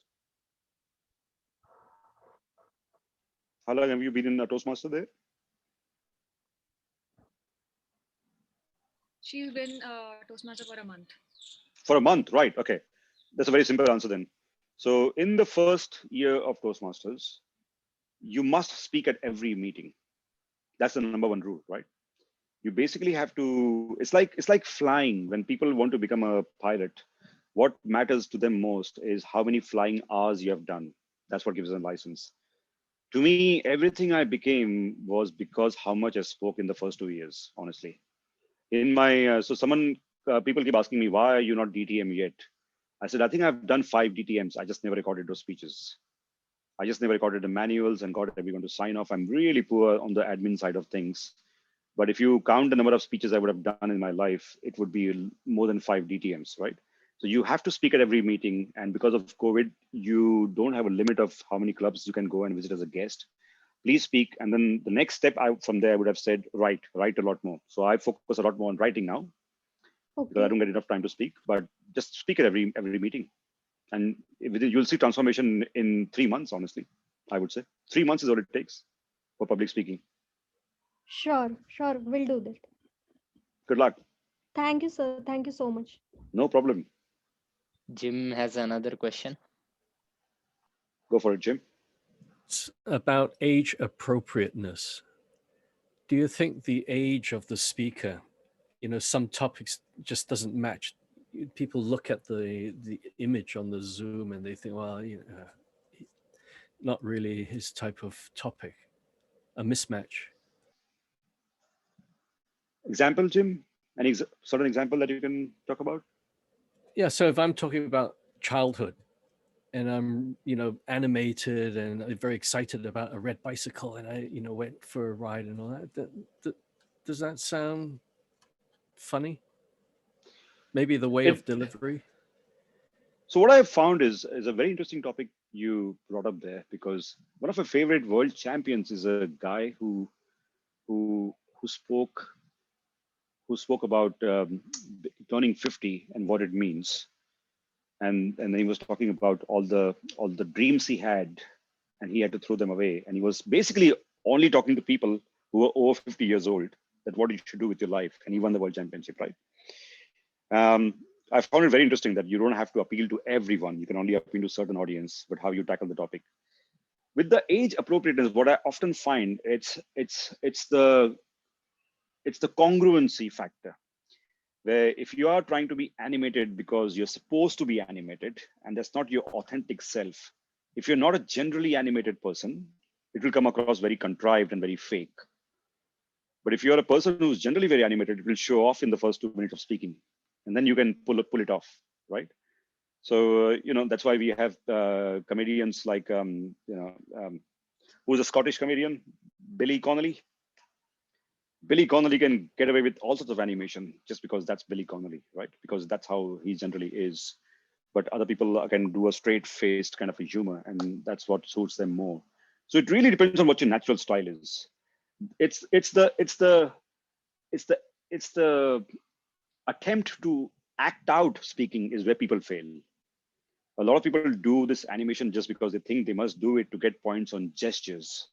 How long have you been in a Toastmaster there? She's been Toastmaster for a month. For a month, right? Okay. That's a very simple answer then. So in the first year of Toastmasters, you must speak at every meeting. That's the number one rule, right? You basically have to, it's like flying. When people want to become a pilot, what matters to them most is how many flying hours you have done. That's what gives them a license. To me, everything I became was because how much I spoke in the first 2 years, honestly. In my, people keep asking me, why are you not DTM yet? I said, I think I've done 5 DTMs. I just never recorded those speeches. I just never recorded the manuals and got everyone to sign off. I'm really poor on the admin side of things. But if you count the number of speeches I would have done in my life, it would be more than 5 DTMs, right? So you have to speak at every meeting. And because of COVID, you don't have a limit of how many clubs you can go and visit as a guest. Please speak. And then the next step from there, I would have said, write a lot more. So I focus a lot more on writing now because I don't get enough time to speak, but just speak at every meeting. And you'll see transformation in 3 months, honestly, I would say. 3 months is all it takes for public speaking. Sure, we'll do that. Good luck. Thank you, sir. Thank you so much. No problem. Jim has another question. Go for it, Jim. It's about age appropriateness. Do you think the age of the speaker, some topics just doesn't match? People look at the image on the Zoom and they think, well, not really his type of topic, a mismatch. Example, Jim? Any sort of example that you can talk about? Yeah, so if I'm talking about childhood and I'm, animated and very excited about a red bicycle and I, went for a ride and all that, does that sound funny? Maybe the way of delivery? So what I've found is a very interesting topic you brought up there, because one of my favorite world champions is a guy who spoke about turning 50 and what it means, and then he was talking about all the dreams he had, and he had to throw them away, and he was basically only talking to people who were over 50 years old, that what you should do with your life, and he won the world championship, right? I found it very interesting that you don't have to appeal to everyone. You can only appeal to a certain audience, but how you tackle the topic. With the age appropriateness, what I often find, it's the congruency factor, where if you are trying to be animated because you're supposed to be animated and that's not your authentic self, if you're not a generally animated person, it will come across very contrived and very fake. But if you're a person who's generally very animated, it will show off in the first 2 minutes of speaking, and then you can pull it off, right? So that's why we have comedians like who's a Scottish comedian, Billy Connolly. Billy Connolly can get away with all sorts of animation just because that's Billy Connolly, right? Because that's how he generally is. But other people can do a straight-faced kind of a humor, and that's what suits them more. So it really depends on what your natural style is. It's the attempt to act out speaking is where people fail. A lot of people do this animation just because they think they must do it to get points on gestures.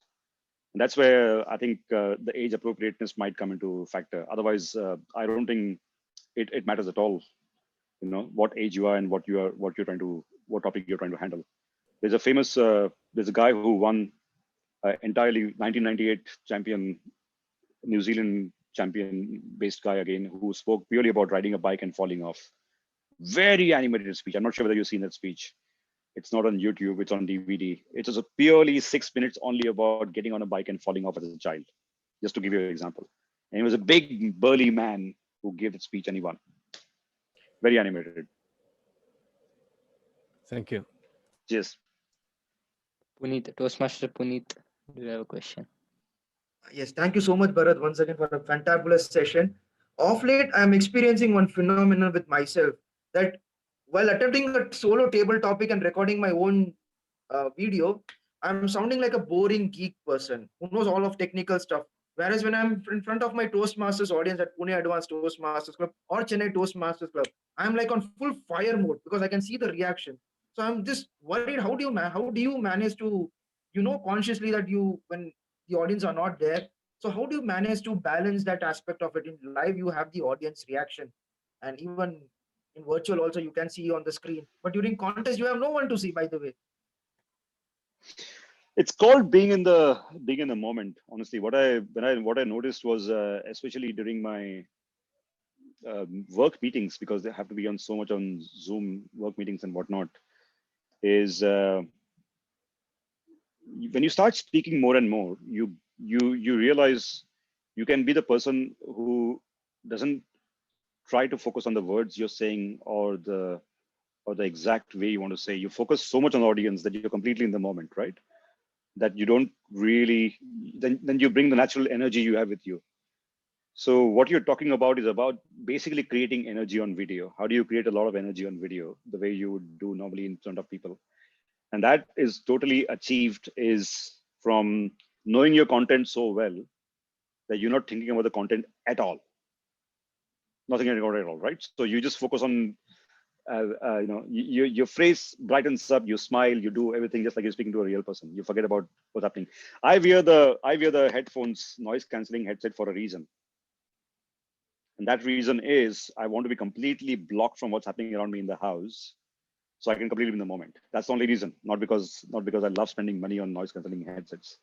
And that's where I think the age appropriateness might come into factor. Otherwise, I don't think it matters at all. What age you are and what topic you're trying to handle. There's a famous there's a guy who won entirely 1998 champion, New Zealand champion based guy again, who spoke purely about riding a bike and falling off. Very animated speech. I'm not sure whether you've seen that speech. It's not on YouTube, it's on DVD. It was a purely 6 minutes only about getting on a bike and falling off as a child, just to give you an example. And he was a big, burly man who gave that speech and he won. Very animated. Thank you. Cheers. Puneet, Toastmaster Puneet, do you have a question? Yes, thank you so much, Bharat, once again for a fantabulous session. Of late, I am experiencing one phenomenon with myself that while attempting a solo table topic and recording my own video, I'm sounding like a boring geek person who knows all of technical stuff. Whereas when I'm in front of my Toastmasters audience at Pune Advanced Toastmasters Club or Chennai Toastmasters Club, I'm like on full fire mode because I can see the reaction. So I'm just worried. How do you manage to, consciously that when the audience are not there? So how do you manage to balance that aspect of it? In live, you have the audience reaction, and even in virtual also you can see on the screen. But during contest, you have no one to see. By the way, It's called being in the moment. Honestly, what I noticed was especially during my work meetings, because they have to be on so much on Zoom work meetings and whatnot, is when you start speaking more and more, you realize you can be the person who doesn't try to focus on the words you're saying or the exact way you want to say. You focus so much on the audience that you're completely in the moment, right? That you don't really then you bring the natural energy you have with you. So what you're talking about is about basically creating energy on video. How do you create a lot of energy on video the way you would do normally in front of people? And that is totally achieved is from knowing your content so well that you're not thinking about the content at all. Nothing about it at all, right? So you just focus on your face brightens up, you smile, you do everything just like you're speaking to a real person. You forget about what's happening. I wear the headphones, noise cancelling headset, for a reason. And that reason is I want to be completely blocked from what's happening around me in the house, so I can completely be in the moment. That's the only reason, not because I love spending money on noise cancelling headsets.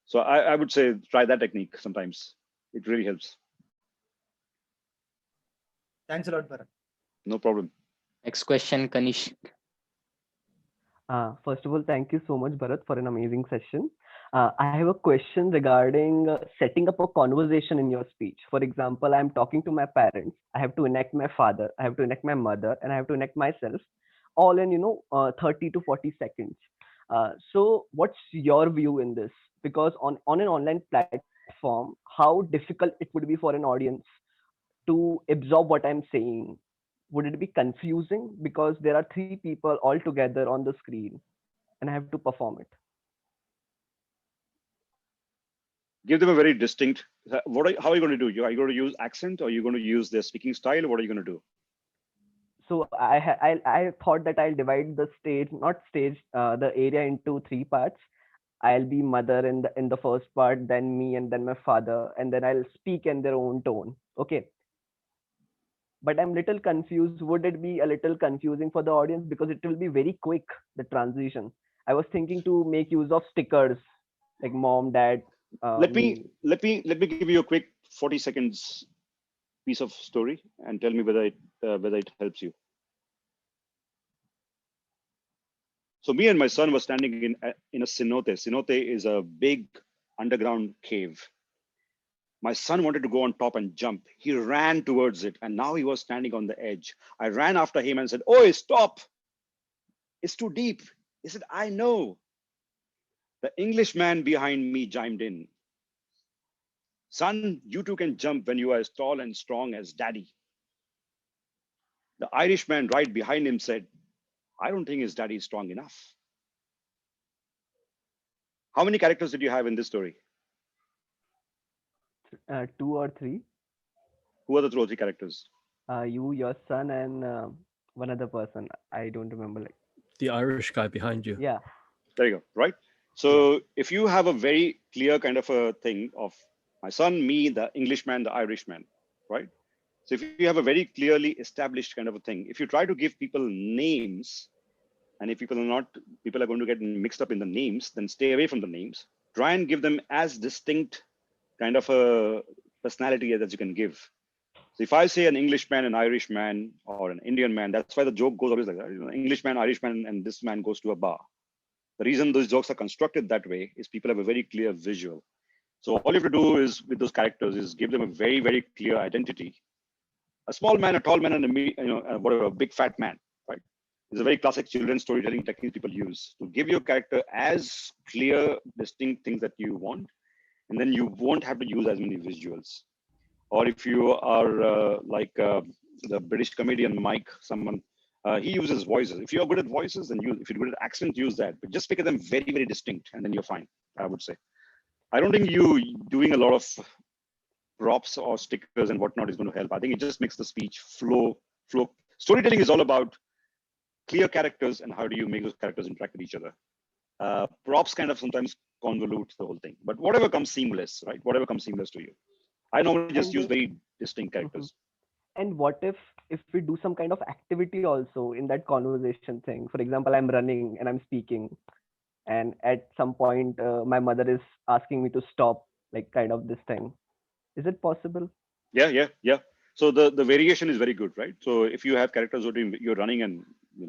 So I would say try that technique sometimes. It really helps. thanks a lot, Bharat. No problem. Next question, Kanish. First of all, thank you so much, Bharat, for an amazing session. I have a question regarding setting up a conversation in your speech. For example, I'm talking to my parents. I have to enact my father. I have to enact my mother, and I have to enact myself, all in 30 to 40 seconds. So, what's your view in this? Because on an online platform, how difficult it would be for an audience to absorb what I'm saying? Would it be confusing because there are three people all together on the screen and I have to perform it? Give them a very distinct. How are you going to do? Are you going to use accent, or are you going to use their speaking style? What are you going to do? So I thought that I'll divide the stage, not stage, the area into three parts. I'll be mother in the first part, then me, and then my father, and then I'll speak in their own tone. Okay. But I'm little confused. Would it be a little confusing for the audience because it will be very quick, the transition? I was thinking to make use of stickers like mom, dad, Let me. me give you a quick 40 seconds piece of story and tell me whether it helps you. So me and my son were standing in a cenote. Cenote is a big underground cave. My son wanted to go on top and jump. He ran towards it, and now he was standing on the edge. I ran after him and said, "Oi, stop! It's too deep. He said, I know. The Englishman behind me chimed in. Son, you too can jump when you are as tall and strong as daddy. The Irishman right behind him said, I don't think his daddy is strong enough. How many characters did you have in this story? 2 or 3. Who are the 2 or 3 characters? You, your son, and one other person. I don't remember. Like The Irish guy behind you. yeah. There you go. Right. So if you have a very clear kind of a thing of my son, me, the Englishman, the Irishman, right? So if you have a very clearly established kind of a thing, if you try to give people names, and if people are going to get mixed up in the names, then stay away from the names. Try and give them as distinct kind of a personality as you can give. So if I say an Englishman, an Irishman, or an Indian man, that's why the joke goes always like that. You know, Englishman, Irishman, and this man goes to a bar. The reason those jokes are constructed that way is people have a very clear visual. So all you have to do is with those characters is give them a very, very clear identity. A small man, a tall man, and whatever, a big fat man, right? It's a very classic children's storytelling technique people use to give your character as clear, distinct things that you want, and then you won't have to use as many visuals. Or if you are the British comedian Mike, someone, he uses voices. If you're good at voices, then if you're good at accent, use that. But just make them very, very distinct, and then you're fine, I would say. I don't think you doing a lot of props or stickers and whatnot is going to help. I think it just makes the speech flow. Storytelling is all about clear characters and how do you make those characters interact with each other. Props kind of sometimes convolute the whole thing, but whatever comes seamless, right? Whatever comes seamless to you. I normally just use very distinct characters. And what if we do some kind of activity also in that conversation thing? For example, I'm running and I'm speaking, and at some point my mother is asking me to stop, like kind of this thing. Is it possible? Yeah. So the variation is very good, right? So if you have characters who you're running and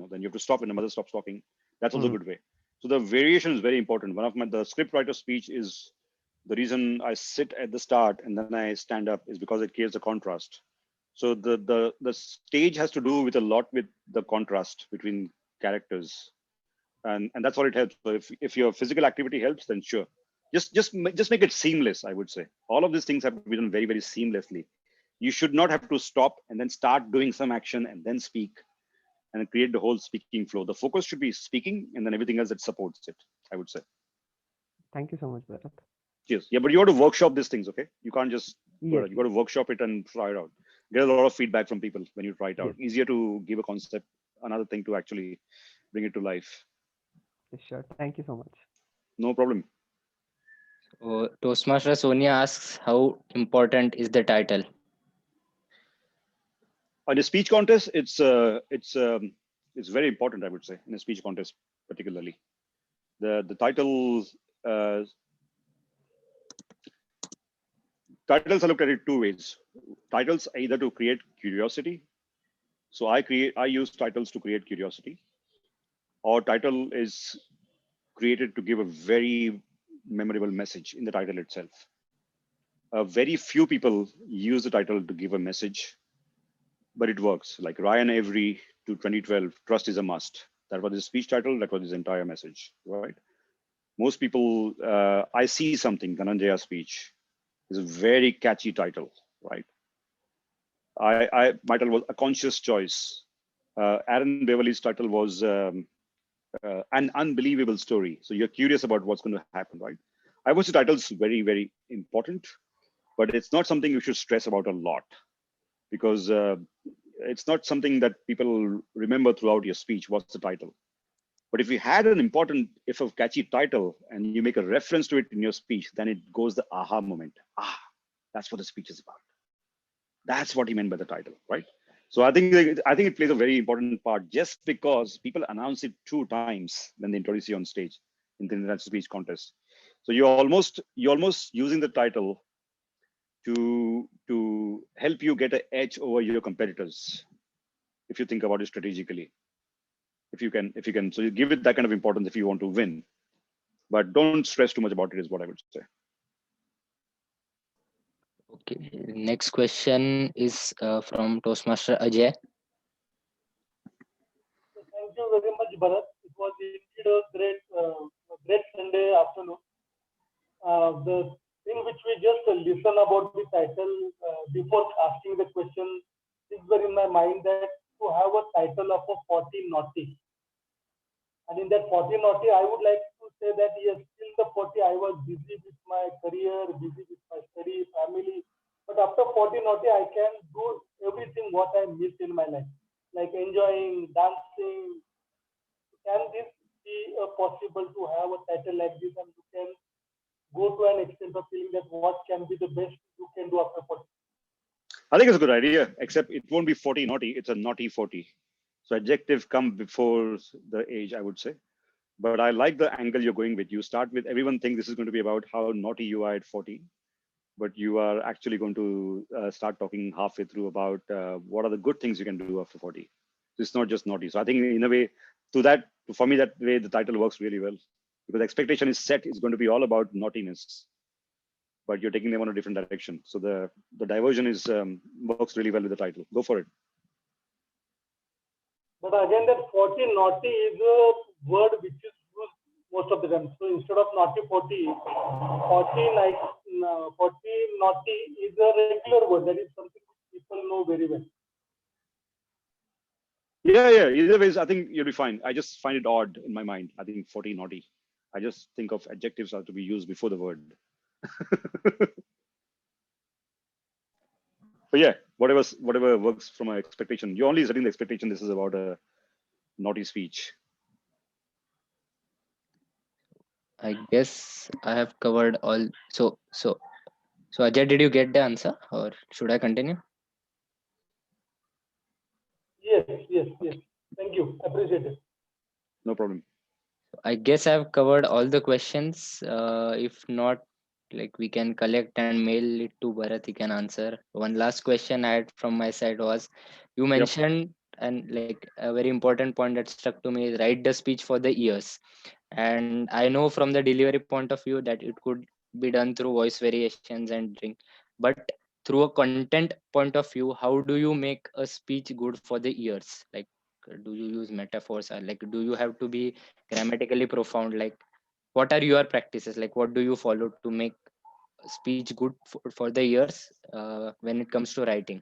then you have to stop when the mother stops talking. That's also a good way. So the variation is very important. One of the script writer speech is the reason I sit at the start and then I stand up is because it creates a contrast. So the stage has to do with a lot with the contrast between characters, and that's what it helps. So if your physical activity helps, then sure. Just make it seamless. I would say all of these things have to be done very, very seamlessly. You should not have to stop and then start doing some action and then speak and create the whole speaking flow. The focus should be speaking and then everything else that supports it, I would say. Thank you so much, Bharat. Cheers. Yeah, but you have to workshop these things, okay? You can't just, yes. You got to workshop it and try it out. Get a lot of feedback from people when you try it out. Easier to give a concept, another thing to actually bring it to life. Sure. Thank you so much. No problem. So, Toastmaster Sonia asks, how important is the title? In a speech contest, it's very important, I would say, in a speech contest particularly. The titles are looked at it 2 ways. Titles either to create curiosity. So I use titles to create curiosity, or title is created to give a very memorable message in the title itself. Very few people use the title to give a message, but it works. Like Ryan Avery to 2012, trust is a must. That was his speech title. That was his entire message, right? Most people, I see something, Dhananjaya's speech is a very catchy title, right? My title was A Conscious Choice. Aaron Beverly's title was An Unbelievable Story. So you're curious about what's going to happen, right? I would say titles very, very important, but it's not something you should stress about a lot because it's not something that people remember throughout your speech. What's the title? But if you had if a catchy title and you make a reference to it in your speech, then it goes the aha moment. That's what the speech is about. That's what he meant by the title, right? So I think it plays a very important part just because people announce it 2 times when they introduce you on stage in the international speech contest. So you're almost using the title to help you get an edge over your competitors, if you think about it strategically. If you can, so you give it that kind of importance if you want to win, but don't stress too much about it is what I would say. Okay, next question is from Toastmaster Ajay. Thank you very much, Bharat. was indeed a great Sunday afternoon. The thing which we just listen about the title before asking the question, things were in my mind that to have a title of a 40 naughty. And in that 40 naughty, I would like to say that yes, till the 40, I was busy with my career, busy with my study, family. But after 40 naughty, I can do everything what I missed in my life, like enjoying, dancing. Can this be possible to have a title like this, and you can go to an extent of feeling that what can be the best you can do after 40? I think it's a good idea, except it won't be 40 naughty, it's a naughty 40. So adjective come before the age, I would say. But I like the angle you're going with. You start with everyone think this is going to be about how naughty you are at 40, but you are actually going to start talking halfway through about what are the good things you can do after 40. So it's not just naughty. So I think in a way, for me, that way the title works really well, because expectation is set. It's going to be all about naughtiness, but you're taking them on a different direction. So the diversion is works really well with the title. Go for it. But again, that 40 naughty is a word which is used most of the time. So instead of naughty 40, 40 naughty is a regular word. That is something which people know very well. Yeah. Either ways, I think you'll be fine. I just find it odd in my mind. I think 40 naughty. I just think of adjectives are to be used before the word. But yeah, whatever works from an expectation. You're only setting the expectation. This is about a naughty speech. I guess I have covered all. So Ajay, did you get the answer, or should I continue? Yes. Thank you. Appreciate it. No problem. I guess I've covered all the questions. If not, like we can collect and mail it to Bharat. He can answer. One last question I had from my side was, you mentioned, and like a very important point that stuck to me is write the speech for the ears. And I know from the delivery point of view that it could be done through voice variations and drink, but through a content point of view, how do you make a speech good for the ears? Like, do you use metaphors, or like do you have to be grammatically profound? Like, what are your practices? Like, what do you follow to make speech good for the ears when it comes to writing?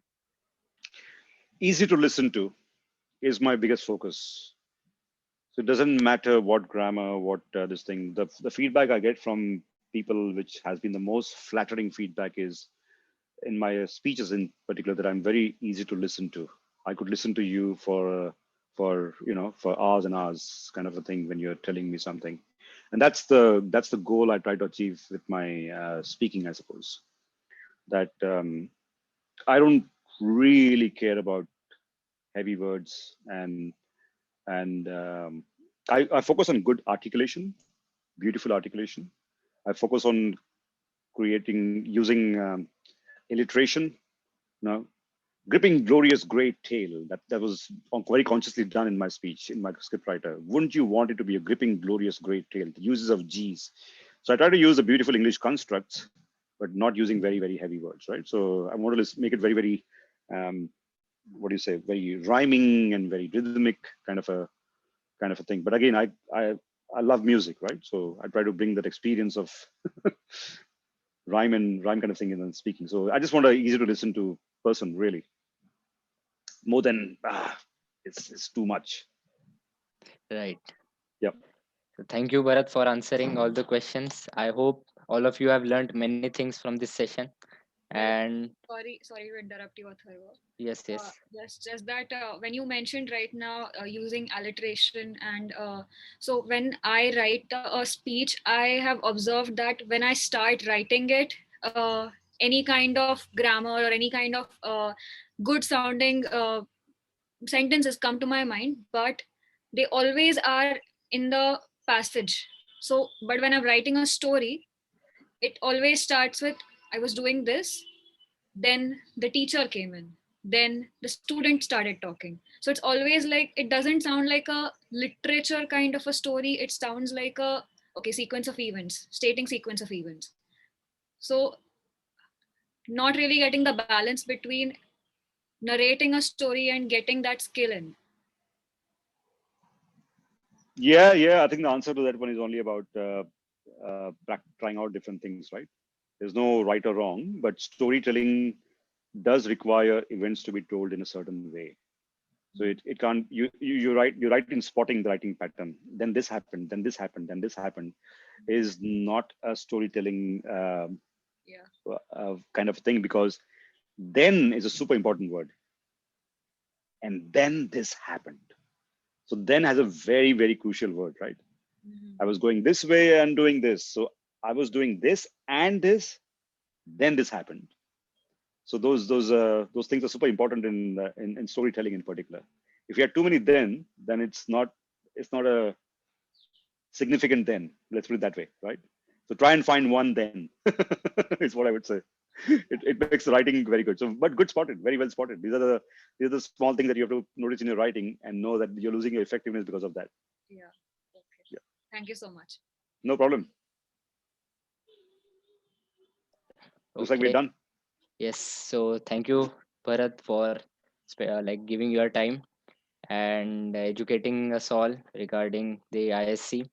Easy to listen to is my biggest focus. So it doesn't matter what grammar, what this thing. The feedback I get from people, which has been the most flattering feedback, is in my speeches in particular that I'm very easy to listen to. I could listen to you for hours and hours, kind of a thing, when you're telling me something. And that's the goal I try to achieve with my speaking, I suppose. That I don't really care about heavy words, and I focus on good articulation, beautiful articulation. I focus on using alliteration. Gripping glorious great tale. That was very consciously done in my speech, in my script writer. Wouldn't you want it to be a gripping glorious great tale? The uses of G's. So I try to use the beautiful English constructs, but not using very, very heavy words, right? So I want to make it very, very, what do you say, very rhyming and very rhythmic kind of a thing. But again, I love music, right? So I try to bring that experience of rhyme kind of thing in speaking. So I just want a easy to listen to person, really, more than it's too much. Right. Yep. So thank you, Bharat, for answering all the questions. I hope all of you have learned many things from this session. And sorry to interrupt you, Atharva. Yes. Just that when you mentioned right now using alliteration, and so when I write a speech, I have observed that when I start writing it, any kind of grammar or any kind of good sounding sentences come to my mind, but they always are in the passage. So, but when I'm writing a story, it always starts with, I was doing this, then the teacher came in, then the student started talking. So it's always like, it doesn't sound like a literature kind of a story. It sounds like a sequence of events, stating sequence of events. So not really getting the balance between narrating a story and getting that skill in. Yeah. I think the answer to that one is only about trying out different things, right? There's no right or wrong, but storytelling does require events to be told in a certain way. So it can't you're right in spotting the writing pattern. Then this happened, then this happened, then this happened is not a storytelling kind of thing, because then is a super important word. And then this happened. So then has a very, very crucial word, right? I was going this way and doing this. So I was doing this and this, then this happened. So those things are super important in storytelling in particular. If you have too many then it's not a significant then. Let's put it that way, right? So try and find one then is what I would say. It makes the writing very good. So, but good spotted, very well spotted. These are the small things that you have to notice in your writing and know that you're losing your effectiveness because of that. Yeah. Okay. Yeah. Thank you so much. No problem. Looks like we're Okay. done. Yes. So thank you, Bharat, for like giving your time and educating us all regarding the ISC.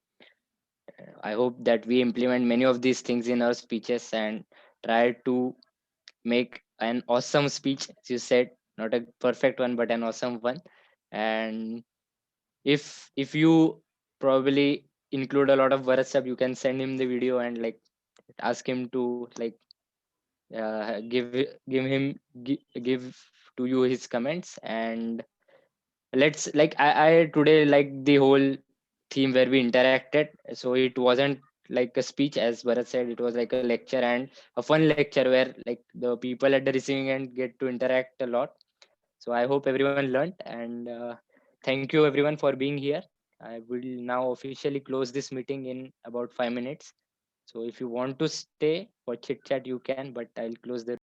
I hope that we implement many of these things in our speeches and try to make an awesome speech, as you said, not a perfect one, but an awesome one. And if you probably include a lot of Bharat stuff, you can send him the video and like ask him to like give to you his comments. And let's like I today like the whole theme where we interacted. So it wasn't like a speech, as Bharat said, it was like a lecture and a fun lecture where like the people at the receiving end get to interact a lot. So I hope everyone learned, and thank you everyone for being here. I will now officially close this meeting in about 5 minutes. So if you want to stay for chit chat, you can, but I'll close the